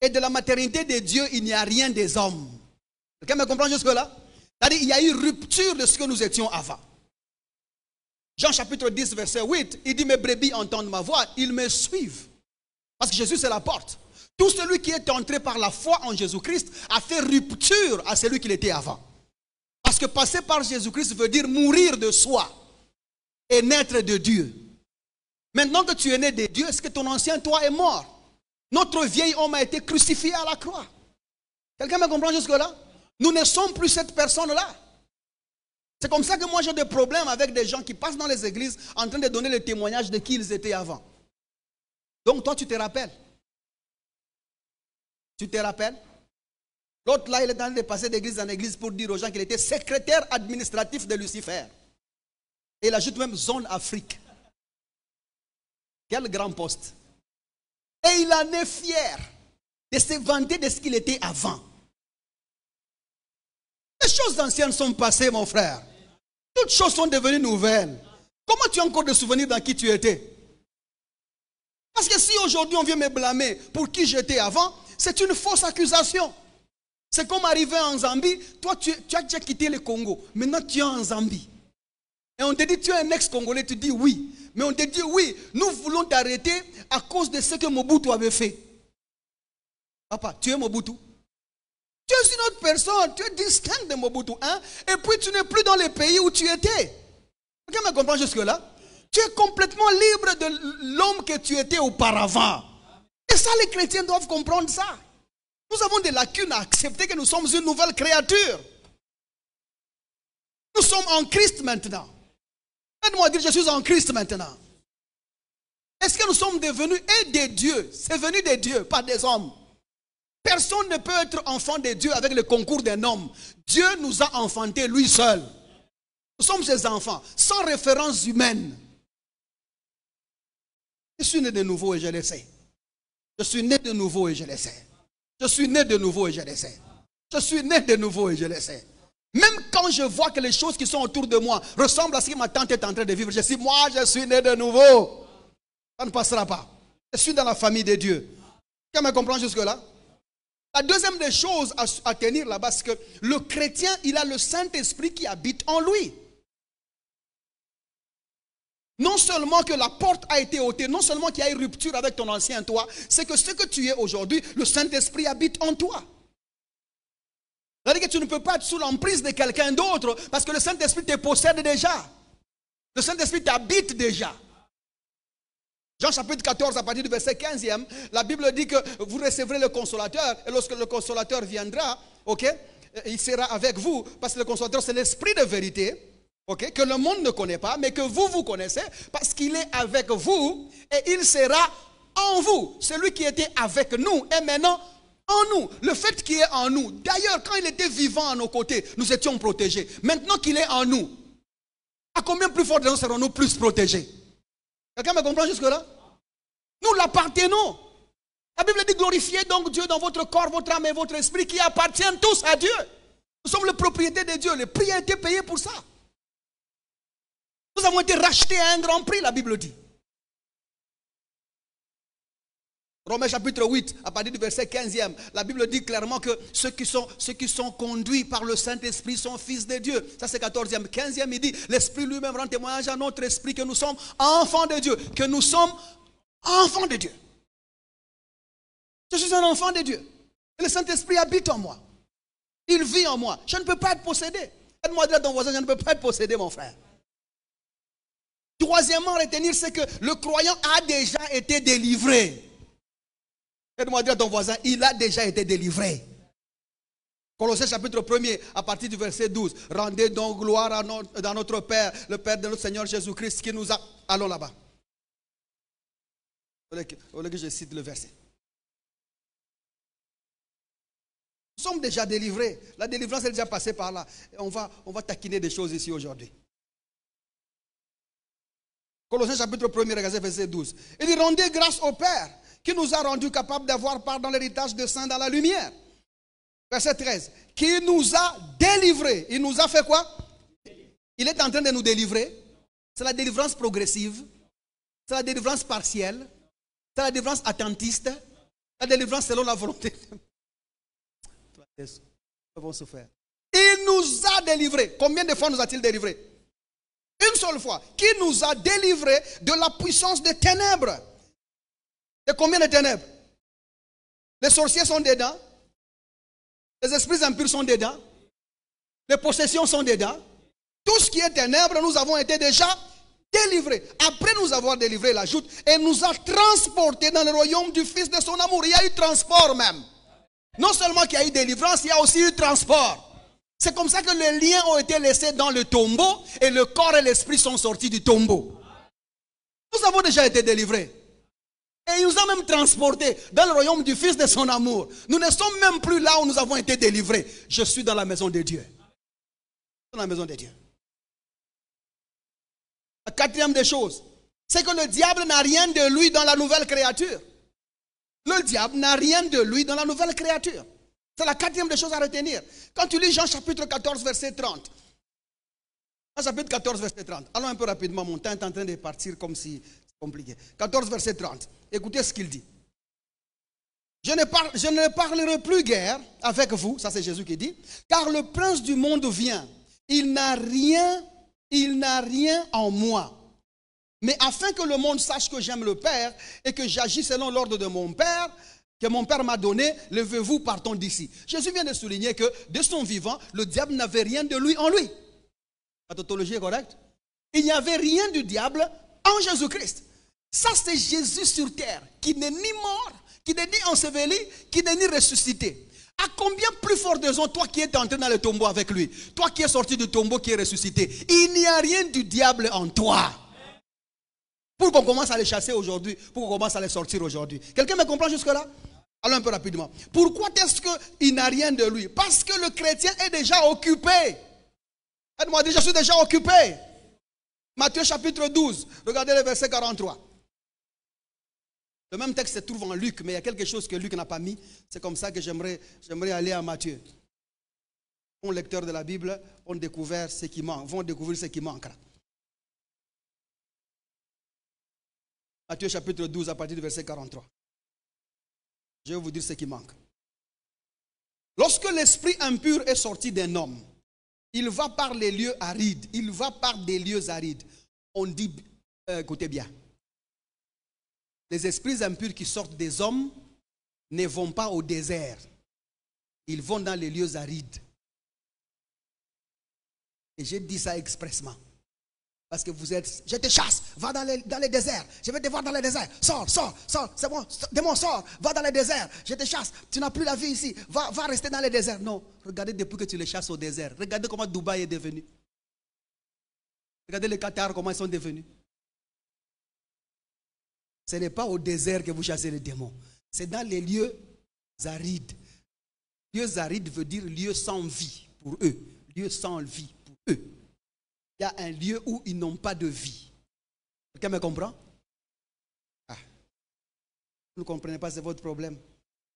Et de la maternité de Dieu, il n'y a rien des hommes. Quelqu'un me comprend jusque-là? C'est-à-dire, il y a eu rupture de ce que nous étions avant. Jean chapitre 10, verset 8, il dit, mes brebis entendent ma voix, ils me suivent. Parce que Jésus, c'est la porte. Tout celui qui est entré par la foi en Jésus-Christ a fait rupture à celui qu'il était avant. Parce que passer par Jésus-Christ veut dire mourir de soi et naître de Dieu. Maintenant que tu es né de Dieu, est-ce que ton ancien toi est mort? Notre vieil homme a été crucifié à la croix. Quelqu'un me comprend jusque-là? Nous ne sommes plus cette personne-là. C'est comme ça que moi j'ai des problèmes avec des gens qui passent dans les églises en train de donner le témoignage de qui ils étaient avant. Donc toi tu te rappelles? Tu te rappelles? L'autre là, il est en train de passer d'église en église pour dire aux gens qu'il était secrétaire administratif de Lucifer. Et il ajoute même zone Afrique. Quel grand poste. Et il en est fier de se vanter de ce qu'il était avant. Les choses anciennes sont passées, mon frère. Toutes choses sont devenues nouvelles. Comment tu as encore de souvenirs dans qui tu étais? Parce que si aujourd'hui on vient me blâmer pour qui j'étais avant, c'est une fausse accusation. C'est comme arriver en Zambie. Toi, tu as déjà quitté le Congo. Maintenant, tu es en Zambie. Et on te dit, tu es un ex-Congolais. Tu dis oui. Mais on te dit oui, nous voulons t'arrêter à cause de ce que Mobutu avait fait. Papa, tu es Mobutu. Tu es une autre personne. Tu es distinct de Mobutu. Hein? Et puis, tu n'es plus dans le pays où tu étais. Quelqu'un me comprend jusque-là? Tu es complètement libre de l'homme que tu étais auparavant. Et ça, les chrétiens doivent comprendre ça. Nous avons des lacunes à accepter que nous sommes une nouvelle créature. Nous sommes en Christ maintenant. Faites-moi dire, je suis en Christ maintenant. Est-ce que nous sommes devenus des dieux? C'est venu des dieux, pas des hommes. Personne ne peut être enfant de Dieu avec le concours d'un homme. Dieu nous a enfantés lui seul. Nous sommes ses enfants, sans référence humaine. Je suis né de nouveau et je le sais. Je suis né de nouveau et je le sais. Je suis né de nouveau et je le sais. Je suis né de nouveau et je le sais. Même quand je vois que les choses qui sont autour de moi ressemblent à ce que ma tante est en train de vivre, je dis, moi je suis né de nouveau. Ça ne passera pas. Je suis dans la famille de Dieu. Quelqu'un me comprend jusque-là? La deuxième des choses à tenir là-bas, c'est que le chrétien, il a le Saint-Esprit qui habite en lui. Non seulement que la porte a été ôtée, non seulement qu'il y a eu rupture avec ton ancien toi, c'est que ce que tu es aujourd'hui, le Saint-Esprit habite en toi. C'est-à-dire que tu ne peux pas être sous l'emprise de quelqu'un d'autre parce que le Saint-Esprit te possède déjà. Le Saint-Esprit t'habite déjà. Jean chapitre 14 à partir du verset 15e, la Bible dit que vous recevrez le consolateur et lorsque le consolateur viendra, ok, il sera avec vous parce que le consolateur c'est l'esprit de vérité. Okay, que le monde ne connaît pas, mais que vous connaissez, parce qu'il est avec vous et il sera en vous. Celui qui était avec nous est maintenant en nous. Le fait qu'il est en nous, d'ailleurs, quand il était vivant à nos côtés, nous étions protégés. Maintenant qu'il est en nous, à combien plus fort de raison serons-nous plus protégés? Quelqu'un me comprend jusque-là? Nous l'appartenons. La Bible dit glorifiez donc Dieu dans votre corps, votre âme et votre esprit qui appartiennent tous à Dieu. Nous sommes les propriétés de Dieu. Le prix a été payé pour ça. Nous avons été rachetés à un grand prix, la Bible dit. Romains chapitre 8, à partir du verset 15e, la Bible dit clairement que ceux qui sont conduits par le Saint-Esprit sont fils de Dieu. Ça c'est 14e. 15e, il dit, l'Esprit lui-même rend témoignage à notre esprit que nous sommes enfants de Dieu. Que nous sommes enfants de Dieu. Je suis un enfant de Dieu. Et le Saint-Esprit habite en moi. Il vit en moi. Je ne peux pas être possédé. Aide-moi à dire à ton voisin, je ne peux pas être possédé, mon frère. Troisièmement, retenir, c'est que le croyant a déjà été délivré. Aide-moi à dire à ton voisin, il a déjà été délivré. Colossiens chapitre 1er, à partir du verset 12. Rendez donc gloire à notre Père, le Père de notre Seigneur Jésus-Christ qui nous a... Allons là-bas. Au lieu que je cite le verset. Nous sommes déjà délivrés. La délivrance est déjà passée par là. Et on va taquiner des choses ici aujourd'hui. Colossiens chapitre 1er, verset 12. Il dit, rendez grâce au Père qui nous a rendus capables d'avoir part dans l'héritage des saints dans la lumière. Verset 13. Qui nous a délivrés. Il nous a fait quoi? Il est en train de nous délivrer. C'est la délivrance progressive. C'est la délivrance partielle. C'est la délivrance attentiste. La délivrance selon la volonté. Il nous a délivrés. Combien de fois nous a-t-il délivrés? Une seule fois. Qui nous a délivrés de la puissance des ténèbres. Et combien de ténèbres? Les sorciers sont dedans. Les esprits impurs sont dedans. Les possessions sont dedans. Tout ce qui est ténèbres, nous avons été déjà délivrés. Après nous avoir délivrés, il ajoute, et nous a transportés dans le royaume du Fils de son amour. Il y a eu transport même. Non seulement qu'il y a eu délivrance, il y a aussi eu transport. C'est comme ça que les liens ont été laissés dans le tombeau et le corps et l'esprit sont sortis du tombeau. Nous avons déjà été délivrés. Et il nous a même transportés dans le royaume du Fils de son amour. Nous ne sommes même plus là où nous avons été délivrés. Je suis dans la maison de Dieu. Dans la maison de Dieu. La quatrième des choses, c'est que le diable n'a rien de lui dans la nouvelle créature. Le diable n'a rien de lui dans la nouvelle créature. C'est la quatrième des choses à retenir. Quand tu lis Jean chapitre 14, verset 30. Jean chapitre 14, verset 30. Allons un peu rapidement, mon temps est en train de partir comme si c'est compliqué. 14, verset 30. Écoutez ce qu'il dit. Je ne parlerai plus guère avec vous, ça c'est Jésus qui dit, car le prince du monde vient. Il n'a rien en moi. Mais afin que le monde sache que j'aime le Père et que j'agis selon l'ordre de mon Père, que mon Père m'a donné, levez-vous, partons d'ici. Jésus vient de souligner que de son vivant, le diable n'avait rien de lui en lui. La tautologie est correcte? Il n'y avait rien du diable en Jésus-Christ. Ça c'est Jésus sur terre, qui n'est ni mort, qui n'est ni enseveli, qui n'est ni ressuscité. À combien plus fort de raison, toi qui es entré dans le tombeau avec lui, toi qui es sorti du tombeau, qui est ressuscité, il n'y a rien du diable en toi. Pour qu'on commence à les chasser aujourd'hui, pour qu'on commence à les sortir aujourd'hui. Quelqu'un me comprend jusque-là? Allons un peu rapidement. Pourquoi est-ce qu'il n'a rien de lui? Parce que le chrétien est déjà occupé. Aide-moi, je suis déjà occupé. Matthieu chapitre 12, regardez le verset 43. Le même texte se trouve en Luc, mais il y a quelque chose que Luc n'a pas mis. C'est comme ça que j'aimerais aller à Matthieu. Les lecteurs de la Bible ont découvert ce qui manque, vont découvrir ce qui manquera. Matthieu chapitre 12 à partir du verset 43. Je vais vous dire ce qui manque. Lorsque l'esprit impur est sorti d'un homme, il va par les lieux arides. Il va par des lieux arides. On dit, écoutez bien. Les esprits impurs qui sortent des hommes ne vont pas au désert. Ils vont dans les lieux arides. Et j'ai dit ça expressement. Parce que vous êtes, je te chasse, va dans les déserts. Je vais te voir dans les déserts. Sors, c'est bon, démon, sors, va dans les déserts. Je te chasse, tu n'as plus la vie ici. Va rester dans les déserts. Non, regardez depuis que tu les chasses au désert. Regardez comment Dubaï est devenu. Regardez les Qatar, comment ils sont devenus. Ce n'est pas au désert que vous chassez les démons. C'est dans les lieux arides. Lieux arides veut dire lieu sans vie pour eux. Lieu sans vie pour eux. Il y a un lieu où ils n'ont pas de vie. Quelqu'un me comprend? Ah. Vous ne comprenez pas, c'est votre problème.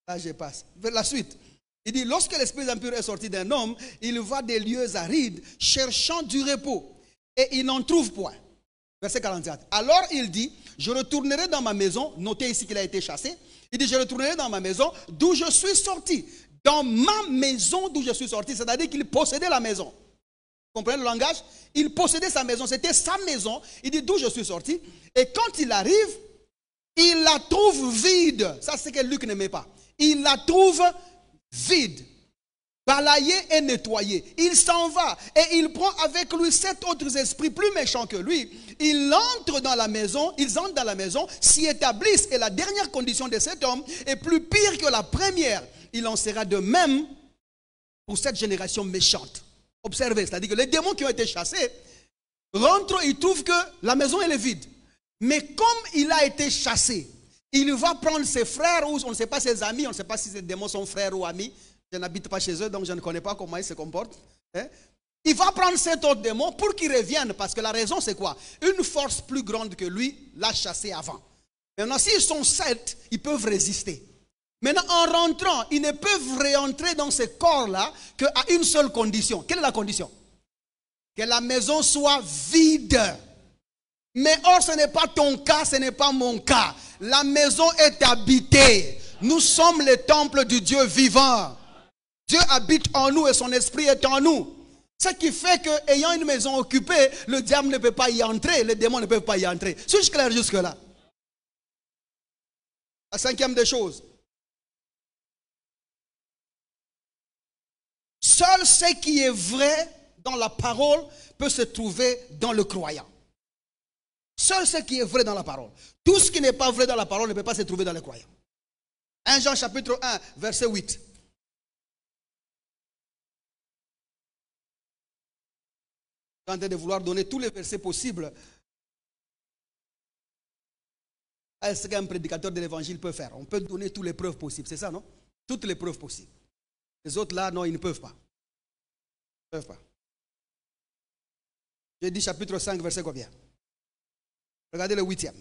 Là, je passe. Vers la suite. Il dit, lorsque l'esprit impur est sorti d'un homme, il va des lieux arides, cherchant du repos. Et il n'en trouve point. Verset 44. Alors il dit, je retournerai dans ma maison. Notez ici qu'il a été chassé. Il dit, je retournerai dans ma maison d'où je suis sorti. Dans ma maison d'où je suis sorti. C'est-à-dire qu'il possédait la maison. Vous comprenez le langage? Il possédait sa maison. C'était sa maison. Il dit, d'où je suis sorti. Et quand il arrive, il la trouve vide. Ça, c'est ce que Luc n'aimait pas. Il la trouve vide. Balayé et nettoyé. Il s'en va et il prend avec lui 7 autres esprits plus méchants que lui. Ils entrent dans la maison, s'y établissent. Et la dernière condition de cet homme est plus pire que la première. Il en sera de même pour cette génération méchante. Observez, c'est-à-dire que les démons qui ont été chassés rentrent, ils trouvent que la maison elle est vide. Mais comme il a été chassé, il va prendre ses frères ou on ne sait pas ses amis, on ne sait pas si ces démons sont frères ou amis. Je n'habite pas chez eux, donc je ne connais pas comment ils se comportent. Hein? Il va prendre cet autre démon pour qu'il revienne, parce que la raison c'est quoi? Une force plus grande que lui l'a chassé avant. Maintenant, s'ils sont 7, ils peuvent résister. Maintenant, en rentrant, ils ne peuvent réentrer dans ce corps-là qu'à une seule condition. Quelle est la condition? Que la maison soit vide. Mais or, ce n'est pas ton cas, ce n'est pas mon cas. La maison est habitée. Nous sommes le temple du Dieu vivant. Dieu habite en nous et son esprit est en nous. Ce qui fait qu'ayant une maison occupée, le diable ne peut pas y entrer, les démons ne peuvent pas y entrer. Suis-je clair jusque-là? La cinquième des choses. Seul ce qui est vrai dans la parole peut se trouver dans le croyant. Seul ce qui est vrai dans la parole. Tout ce qui n'est pas vrai dans la parole ne peut pas se trouver dans le croyant. 1 Jean chapitre 1, verset 8. Je suis en train de vouloir donner tous les versets possibles à ce qu'un prédicateur de l'évangile peut faire. On peut donner toutes les preuves possibles, c'est ça, non? Toutes les preuves possibles. Les autres là, non, ils ne peuvent pas. Ils ne peuvent pas. J'ai dit chapitre 5, verset combien? Regardez le 8e.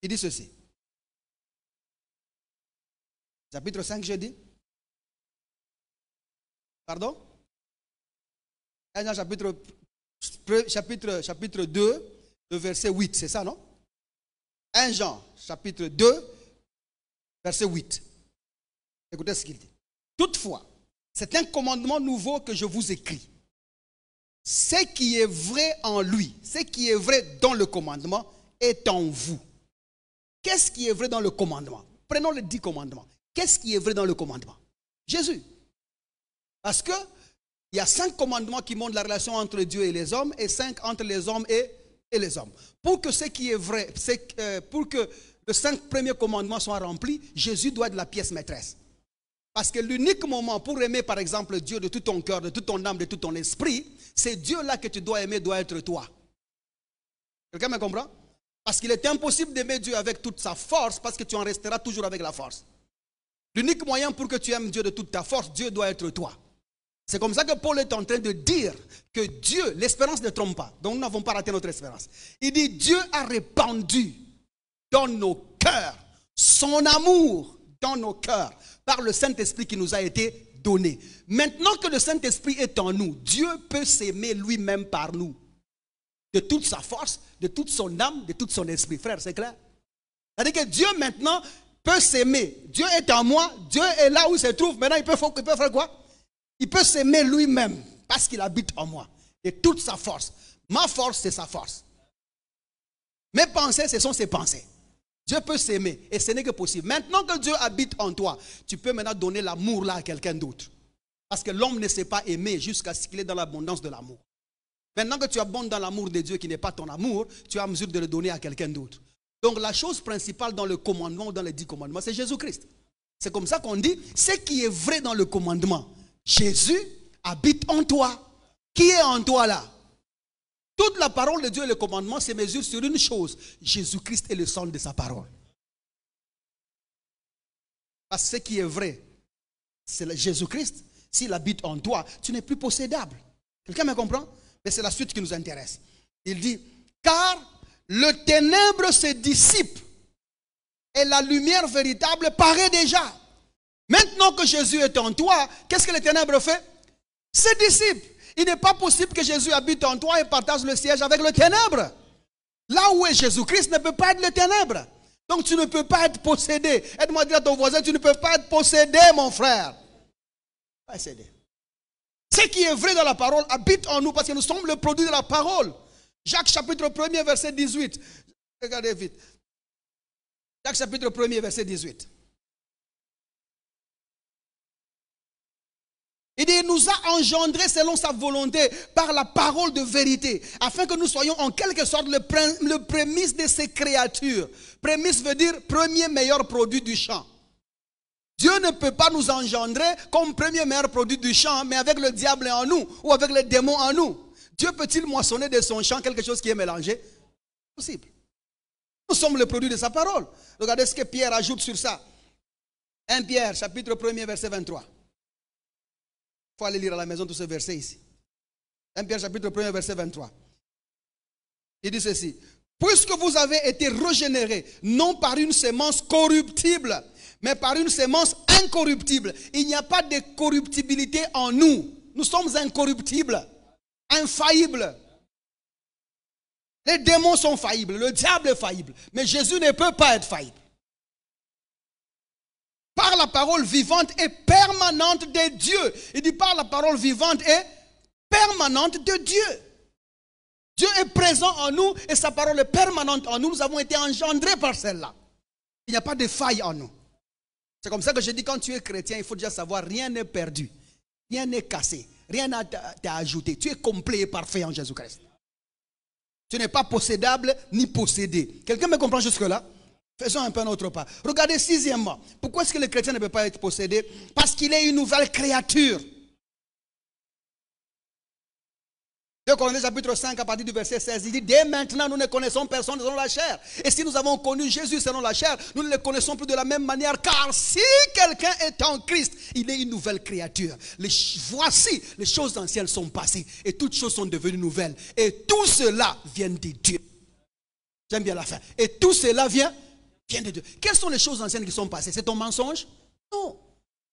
Il dit ceci. Chapitre 5, je dis. Pardon? Chapitre 2, le verset 8, c'est ça, non? 1 Jean, chapitre 2, verset 8. Écoutez ce qu'il dit. Toutefois, c'est un commandement nouveau que je vous écris. Ce qui est vrai en lui, ce qui est vrai dans le commandement est en vous. Qu'est-ce qui est vrai dans le commandement? Prenons les 10 commandements. Qu'est-ce qui est vrai dans le commandement? Jésus. Parce que il y a 5 commandements qui montrent la relation entre Dieu et les hommes et 5 entre les hommes et les hommes. Pour que ce qui est vrai, pour que les 5 premiers commandements soient remplis, Jésus doit être la pièce maîtresse. Parce que l'unique moment pour aimer par exemple Dieu de tout ton cœur, de toute ton âme, de tout ton esprit, c'est Dieu-là que tu dois aimer, doit être toi. Quelqu'un me comprend? Parce qu'il est impossible d'aimer Dieu avec toute sa force parce que tu en resteras toujours avec la force. L'unique moyen pour que tu aimes Dieu de toute ta force, Dieu doit être toi. C'est comme ça que Paul est en train de dire que Dieu, l'espérance ne trompe pas. Donc nous n'avons pas raté notre espérance. Il dit Dieu a répandu dans nos cœurs son amour dans nos cœurs par le Saint-Esprit qui nous a été donné. Maintenant que le Saint-Esprit est en nous, Dieu peut s'aimer lui-même par nous. De toute sa force, de toute son âme, de tout son esprit. Frère, c'est clair? C'est-à-dire que Dieu maintenant peut s'aimer. Dieu est en moi, Dieu est là où il se trouve. Maintenant il peut faire quoi? Il peut s'aimer lui-même parce qu'il habite en moi. Et toute sa force. Ma force, c'est sa force. Mes pensées, ce sont ses pensées. Dieu peut s'aimer et ce n'est que possible. Maintenant que Dieu habite en toi, tu peux maintenant donner l'amour là à quelqu'un d'autre. Parce que l'homme ne sait pas aimer jusqu'à ce qu'il est dans l'abondance de l'amour. Maintenant que tu abondes dans l'amour de Dieu qui n'est pas ton amour, tu es en mesure de le donner à quelqu'un d'autre. Donc la chose principale dans le commandement ou dans les 10 commandements, c'est Jésus-Christ. C'est comme ça qu'on dit, ce qui est vrai dans le commandement, Jésus habite en toi. Qui est en toi là? Toute la parole de Dieu et le commandement se mesurent sur une chose. Jésus-Christ est le centre de sa parole. Parce que ce qui est vrai, c'est Jésus-Christ. S'il habite en toi, tu n'es plus possédable. Quelqu'un me comprend? Mais c'est la suite qui nous intéresse. Il dit, car le ténèbre se dissipe et la lumière véritable paraît déjà. Maintenant que Jésus est en toi, qu'est-ce que les ténèbres fait? Se dissipe. Il n'est pas possible que Jésus habite en toi et partage le siège avec le ténèbre. Là où est Jésus-Christ ne peut pas être le ténèbre. Donc tu ne peux pas être possédé. Aide-moi à dire à ton voisin, tu ne peux pas être possédé, mon frère. Pas possédé. Ce qui est vrai dans la parole habite en nous parce que nous sommes le produit de la parole. Jacques chapitre 1er verset 18. Regardez vite. Jacques chapitre 1er verset 18. Il dit, il nous a engendrés selon sa volonté par la parole de vérité, afin que nous soyons en quelque sorte le prémisse de ces créatures. Prémisse veut dire premier meilleur produit du champ. Dieu ne peut pas nous engendrer comme premier meilleur produit du champ, mais avec le diable en nous ou avec les démons en nous. Dieu peut-il moissonner de son champ quelque chose qui est mélangé? Possible. Nous sommes le produit de sa parole. Regardez ce que Pierre ajoute sur ça. 1 Pierre, chapitre 1er, verset 23. Il faut aller lire à la maison tous ces versets ici. 1 Pierre, chapitre 1er, verset 23. Il dit ceci. Puisque vous avez été régénérés, non par une sémence corruptible, mais par une sémence incorruptible. Il n'y a pas de corruptibilité en nous. Nous sommes incorruptibles, infaillibles. Les démons sont faillibles, le diable est faillible, mais Jésus ne peut pas être faillible. Par la parole vivante et permanente de Dieu. Il dit par la parole vivante et permanente de Dieu. Dieu est présent en nous et sa parole est permanente en nous. Nous avons été engendrés par celle-là. Il n'y a pas de faille en nous. C'est comme ça que je dis, quand tu es chrétien, il faut déjà savoir, rien n'est perdu. Rien n'est cassé. Rien n'a à ajouter. Tu es complet et parfait en Jésus-Christ. Tu n'es pas possédable ni possédé. Quelqu'un me comprend jusque-là? Faisons un peu notre pas. Regardez, sixièmement. Pourquoi est-ce que le chrétien ne peut pas être possédé? Parce qu'il est une nouvelle créature. 2 Corinthiens chapitre 5 à partir du verset 16, il dit, dès maintenant nous ne connaissons personne selon la chair. Et si nous avons connu Jésus selon la chair, nous ne le connaissons plus de la même manière. Car si quelqu'un est en Christ, il est une nouvelle créature. Voici, les choses anciennes sont passées et toutes choses sont devenues nouvelles. Et tout cela vient de Dieu. J'aime bien la fin. Et tout cela vient de Dieu. Quelles sont les choses anciennes qui sont passées? C'est ton mensonge? Non.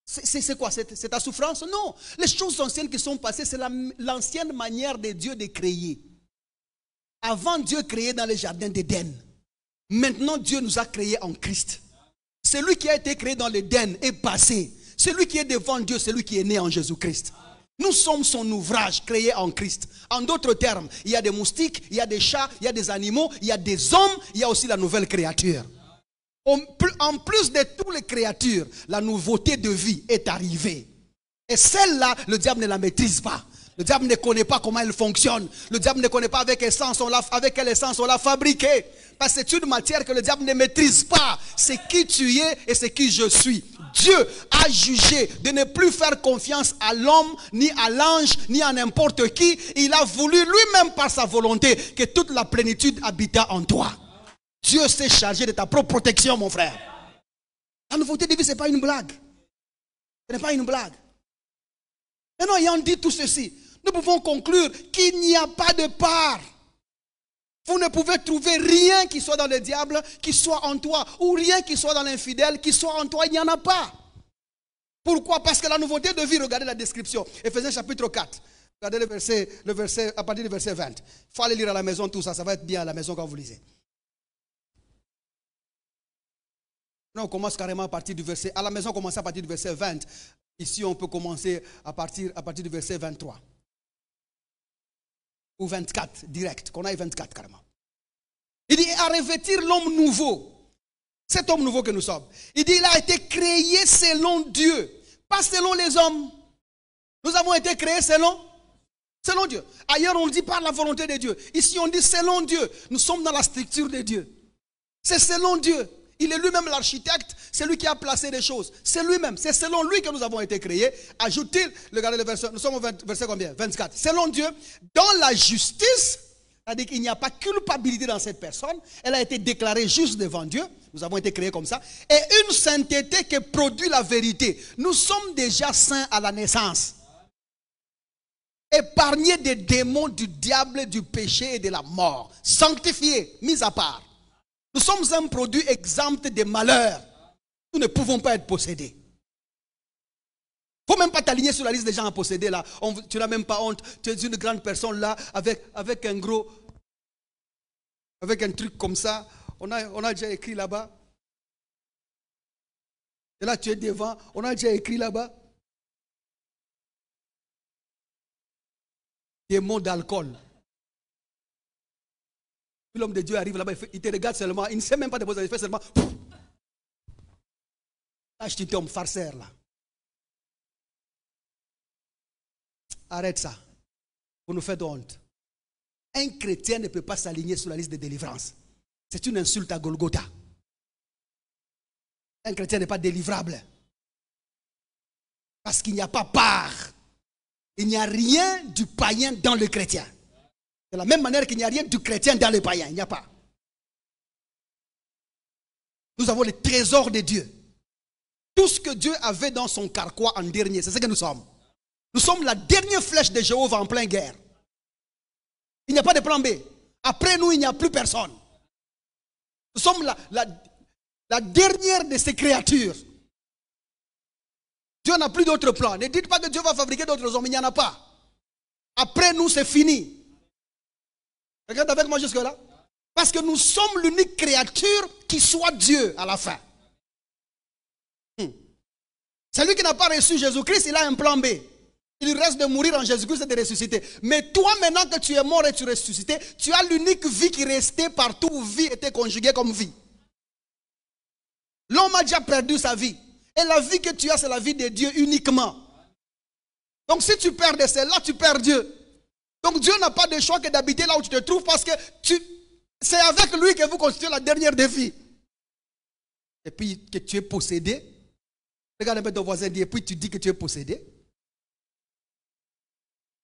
C'est quoi? C'est ta souffrance? Non. Les choses anciennes qui sont passées, c'est l'ancienne manière de Dieu de créer. Avant, Dieu créait dans les jardins d'Éden. Maintenant, Dieu nous a créés en Christ. Celui qui a été créé dans l'Éden est passé. Celui qui est devant Dieu, c'est lui qui est né en Jésus-Christ. Nous sommes son ouvrage créé en Christ. En d'autres termes, il y a des moustiques, il y a des chats, il y a des animaux, il y a des hommes, il y a aussi la nouvelle créature. En plus de toutes les créatures, la nouveauté de vie est arrivée. Et celle-là, le diable ne la maîtrise pas. Le diable ne connaît pas comment elle fonctionne. Le diable ne connaît pas avec quelle essence on l'a fabriquée. Parce que c'est une matière que le diable ne maîtrise pas. C'est qui tu es et c'est qui je suis. Dieu a jugé de ne plus faire confiance à l'homme, ni à l'ange, ni à n'importe qui. Il a voulu lui-même par sa volonté que toute la plénitude habita en toi. Dieu s'est chargé de ta propre protection, mon frère. La nouveauté de vie, ce n'est pas une blague. Ce n'est pas une blague. Maintenant, ayant dit tout ceci, nous pouvons conclure qu'il n'y a pas de part. Vous ne pouvez trouver rien qui soit dans le diable, qui soit en toi, ou rien qui soit dans l'infidèle, qui soit en toi, il n'y en a pas. Pourquoi? Parce que la nouveauté de vie, regardez la description. Éphésiens chapitre 4. Regardez le verset à partir du verset 20. Il faut aller lire à la maison tout ça, ça va être bien à la maison quand vous lisez. On commence carrément à partir du verset, à la maison on commence à partir du verset 20. Ici on peut commencer à partir du verset 23. Ou 24, direct, qu'on aille 24 carrément. Il dit à revêtir l'homme nouveau. Cet homme nouveau que nous sommes. Il dit il a été créé selon Dieu, pas selon les hommes. Nous avons été créés selon Dieu. Ailleurs on dit par la volonté de Dieu. Ici on dit selon Dieu. Nous sommes dans la structure de Dieu. C'est selon Dieu. Il est lui-même l'architecte, c'est lui qui a placé les choses. C'est lui-même, c'est selon lui que nous avons été créés. Ajoute-t-il, regardez le verset, nous sommes au verset combien? 24. Selon Dieu, dans la justice, c'est-à-dire qu'il n'y a pas culpabilité dans cette personne, elle a été déclarée juste devant Dieu, nous avons été créés comme ça, et une sainteté qui produit la vérité. Nous sommes déjà saints à la naissance. Épargnés des démons, du diable, du péché et de la mort. Sanctifiés, mis à part. Nous sommes un produit exempt des malheurs. Nous ne pouvons pas être possédés. Il ne faut même pas t'aligner sur la liste des gens à posséder là. Tu n'as même pas honte. Tu es une grande personne là avec un gros, avec un truc comme ça. On a déjà écrit là-bas. Et là tu es devant. On a déjà écrit là-bas. Des mots d'alcool. L'homme de Dieu arrive là-bas, il te regarde seulement, il ne sait même pas te poser, il fait seulement. Là, je te tombe, farceur là. Arrête ça. Vous nous faites honte. Un chrétien ne peut pas s'aligner sur la liste de délivrance. C'est une insulte à Golgotha. Un chrétien n'est pas délivrable. Parce qu'il n'y a pas part. Il n'y a rien du païen dans le chrétien. De la même manière qu'il n'y a rien du chrétien dans les païens. Il n'y a pas. Nous avons les trésors de Dieu. Tout ce que Dieu avait dans son carquois en dernier, c'est ce que nous sommes. Nous sommes la dernière flèche de Jéhovah en pleine guerre. Il n'y a pas de plan B. Après nous, il n'y a plus personne. Nous sommes la dernière de ces créatures. Dieu n'a plus d'autres plans. Ne dites pas que Dieu va fabriquer d'autres hommes, il n'y en a pas. Après nous, c'est fini. Regarde avec moi jusque-là. Parce que nous sommes l'unique créature qui soit Dieu à la fin. Celui qui n'a pas reçu Jésus-Christ, il a un plan B. Il reste de mourir en Jésus-Christ et de ressusciter. Mais toi, maintenant que tu es mort et tu es ressuscité, tu as l'unique vie qui restait partout où vie était conjuguée comme vie. L'homme a déjà perdu sa vie. Et la vie que tu as, c'est la vie de Dieu uniquement. Donc si tu perds de celle-là, tu perds Dieu. Donc Dieu n'a pas de choix que d'habiter là où tu te trouves parce que c'est avec lui que vous constituez la dernière des vies. Et puis que tu es possédé. Regarde un peu ton voisin dit, et puis tu dis que tu es possédé.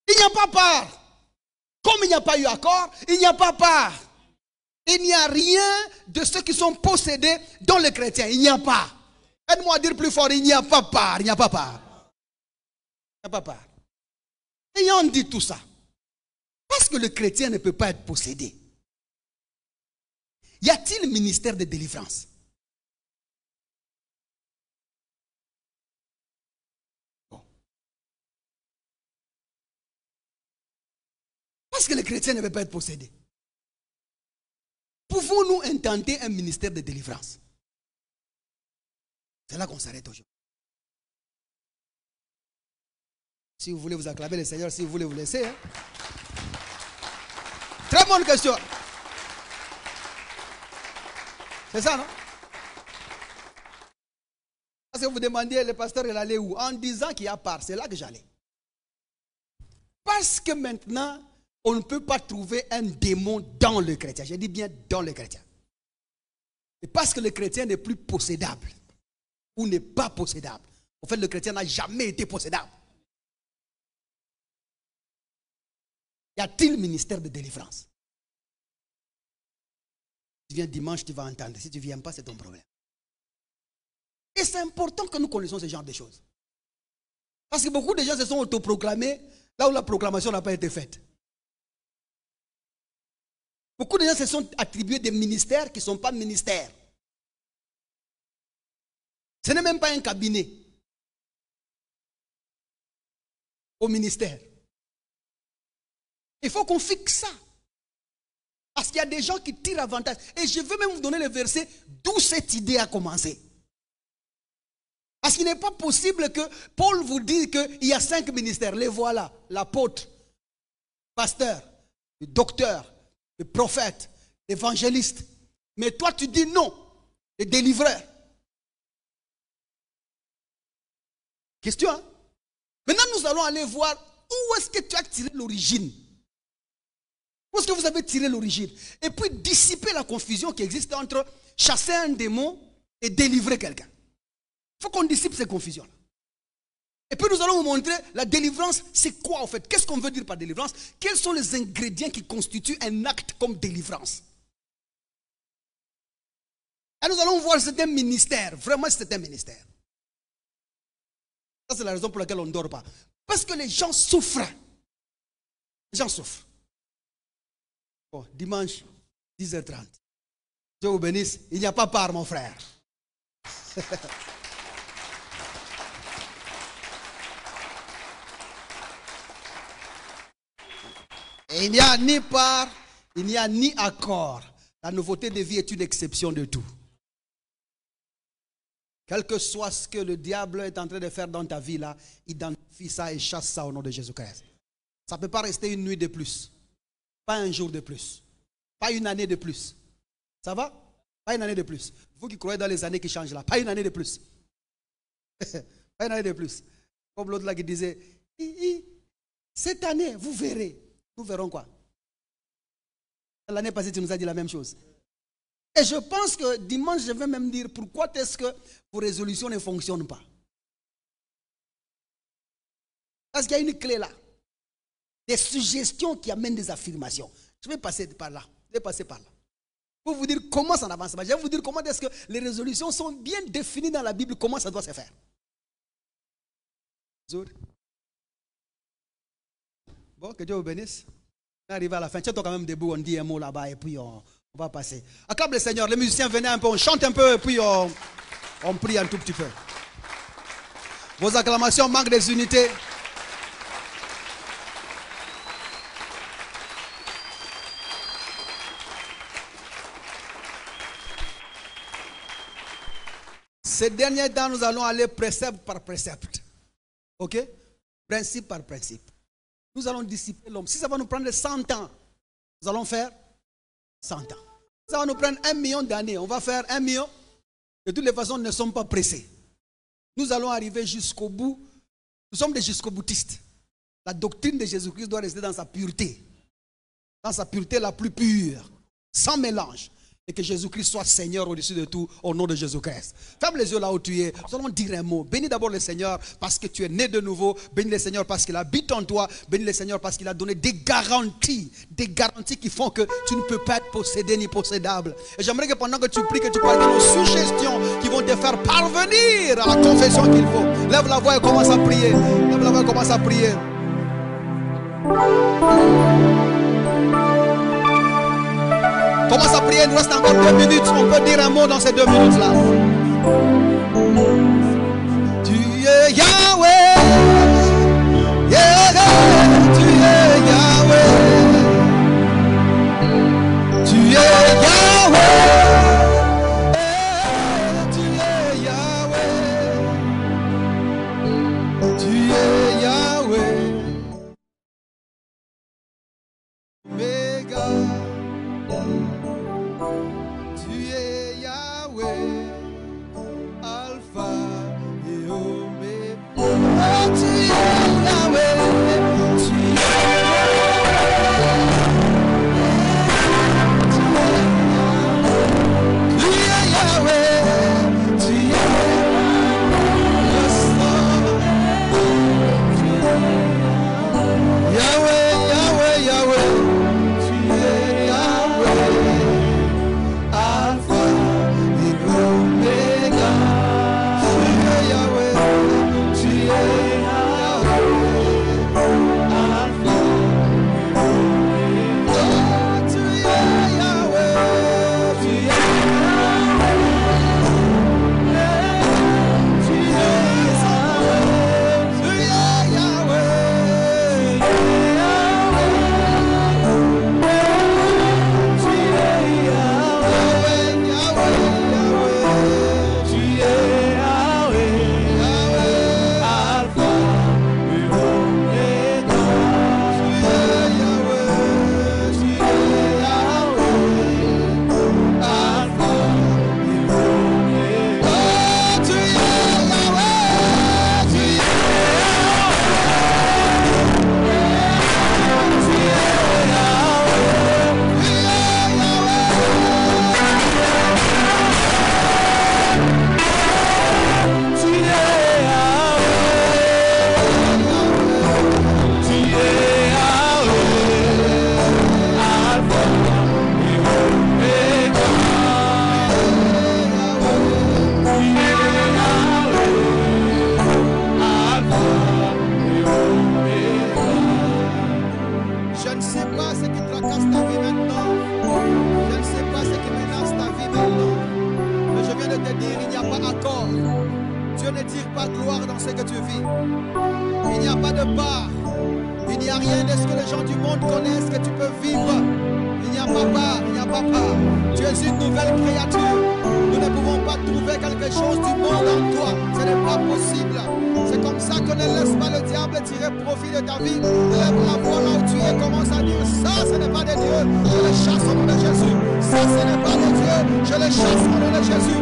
Il n'y a pas part. Comme il n'y a pas eu accord, il n'y a pas part. Il n'y a rien de ceux qui sont possédés dans le chrétien. Il n'y a pas. Aide-moi à dire plus fort, il n'y a pas part. Il n'y a pas part. Il n'y a pas part. Ayant dit tout ça, parce que le chrétien ne peut pas être possédé, y a-t-il un ministère de délivrance? Parce que le chrétien ne peut pas être possédé. Pouvons-nous intenter un ministère de délivrance? C'est là qu'on s'arrête aujourd'hui. Si vous voulez vous acclamer le Seigneur, si vous voulez vous laisser. Hein? Très bonne question. C'est ça, non? Parce que vous demandiez, le pasteur, il allait où? En disant qu'il y a part, c'est là que j'allais. Parce que maintenant, on ne peut pas trouver un démon dans le chrétien. Je dis bien dans le chrétien. Et parce que le chrétien n'est plus possédable, ou n'est pas possédable. En fait, le chrétien n'a jamais été possédable. Y a-t-il ministère de délivrance? Si tu viens dimanche, tu vas entendre. Si tu ne viens pas, c'est ton problème. Et c'est important que nous connaissions ce genre de choses. Parce que beaucoup de gens se sont autoproclamés là où la proclamation n'a pas été faite. Beaucoup de gens se sont attribués des ministères qui ne sont pas ministères. Ce n'est même pas un cabinet au ministère. Il faut qu'on fixe ça. Parce qu'il y a des gens qui tirent avantage. Et je veux même vous donner le verset d'où cette idée a commencé. Parce qu'il n'est pas possible que Paul vous dise qu'il y a 5 ministères. Les voilà. L'apôtre, le pasteur, le docteur, le prophète, l'évangéliste. Mais toi tu dis non. Le délivreur. Question, hein? Maintenant nous allons aller voir où est-ce que tu as tiré l'origine. Où est-ce que vous avez tiré l'origine? Et puis dissiper la confusion qui existe entre chasser un démon et délivrer quelqu'un. Il faut qu'on dissipe ces confusions-là. Et puis nous allons vous montrer la délivrance, c'est quoi en fait? Qu'est-ce qu'on veut dire par délivrance? Quels sont les ingrédients qui constituent un acte comme délivrance? Et nous allons voir, c'est un ministère. Vraiment, c'est un ministère. Ça, c'est la raison pour laquelle on ne dort pas. Parce que les gens souffrent. Les gens souffrent. Bon, dimanche, 10h30. Dieu vous bénisse. Il n'y a pas part, mon frère. Et il n'y a ni part, il n'y a ni accord. La nouveauté de vie est une exception de tout. Quel que soit ce que le diable est en train de faire dans ta vie là, identifie ça et chasse ça au nom de Jésus-Christ. Ça ne peut pas rester une nuit de plus. Pas un jour de plus. Pas une année de plus. Ça va? Pas une année de plus. Vous qui croyez dans les années qui changent là, pas une année de plus. Pas une année de plus. Comme l'autre là qui disait, cette année, vous verrez. Nous verrons quoi? L'année passée, tu nous as dit la même chose. Et je pense que dimanche, je vais même dire pourquoi est-ce que vos résolutions ne fonctionnent pas. Parce qu'il y a une clé là. Des suggestions qui amènent des affirmations. Je vais passer par là. Je vais passer par là. Pour vous dire comment ça n'avance pas. Je vais vous dire comment est-ce que les résolutions sont bien définies dans la Bible, comment ça doit se faire. Bon, que Dieu vous bénisse. On arrive à la fin. Tiens-toi quand même debout, on dit un mot là-bas et puis on va passer. Acclame le Seigneur. Les musiciens venaient un peu, on chante un peu et puis on prie un tout petit peu. Vos acclamations manquent des unités. Ces derniers temps, nous allons aller précepte par précepte. Ok? Principe par principe. Nous allons dissiper l'homme. Si ça va nous prendre 100 ans, nous allons faire 100 ans. Ça va nous prendre 1 million d'années. On va faire 1 million. De toutes les façons, nous ne sommes pas pressés. Nous allons arriver jusqu'au bout. Nous sommes des jusqu'au-boutistes. La doctrine de Jésus-Christ doit rester dans sa pureté. Dans sa pureté la plus pure. Sans mélange. Et que Jésus-Christ soit Seigneur au-dessus de tout, au nom de Jésus-Christ. Ferme les yeux là où tu es. Nous allons dire un mot. Bénis d'abord le Seigneur parce que tu es né de nouveau. Bénis le Seigneur parce qu'il habite en toi. Bénis le Seigneur parce qu'il a donné des garanties qui font que tu ne peux pas être possédé ni possédable. Et j'aimerais que pendant que tu pries, que tu parles de nos suggestions qui vont te faire parvenir à la confession qu'il faut. Lève la voix et commence à prier. Lève la voix et commence à prier. Commence à prier, il nous reste encore 2 minutes. On peut dire un mot dans ces 2 minutes-là. Tu es Yahweh. Yeah, tu es Yahweh. Tu es Yahweh. Tu es Yahweh. Tu es Yahweh. Omega. Tu es Yahweh, Alpha et Oméga. Oh, tu es Yahweh, tu es Yahweh, tu es le sang. Yahweh, Yahweh, Yahweh, tu es Yahweh. Alpha et Oméga, tu es Yahweh, tu es Yahweh, Alpha et Oméga, oh, tu es Yahweh, tu es Yahweh, tu es Yahweh, tu es Yahweh, je ne sais pas ce qui tracasse ta vie maintenant. Je ne sais pas ce qui menace ta vie maintenant. Mais je viens de te dire, il n'y a pas accord. Dieu ne tire pas gloire dans ce que tu vis. Il n'y a pas de part. Il n'y a rien de ce que les gens du monde connaissent que tu peux vivre. Il n'y a pas part, il n'y a pas part. Tu es une nouvelle créature. Nous ne pouvons pas trouver quelque chose du monde en toi. Ce n'est pas possible. C'est comme ça que ne laisse pas le diable tirer profit de ta vie. Lève la voix là où tu es, commence à dire ça, ce n'est pas de Dieu. Je le chasse au nom de Jésus. Ça, ce n'est pas de Dieu. Je le chasse au nom de Jésus.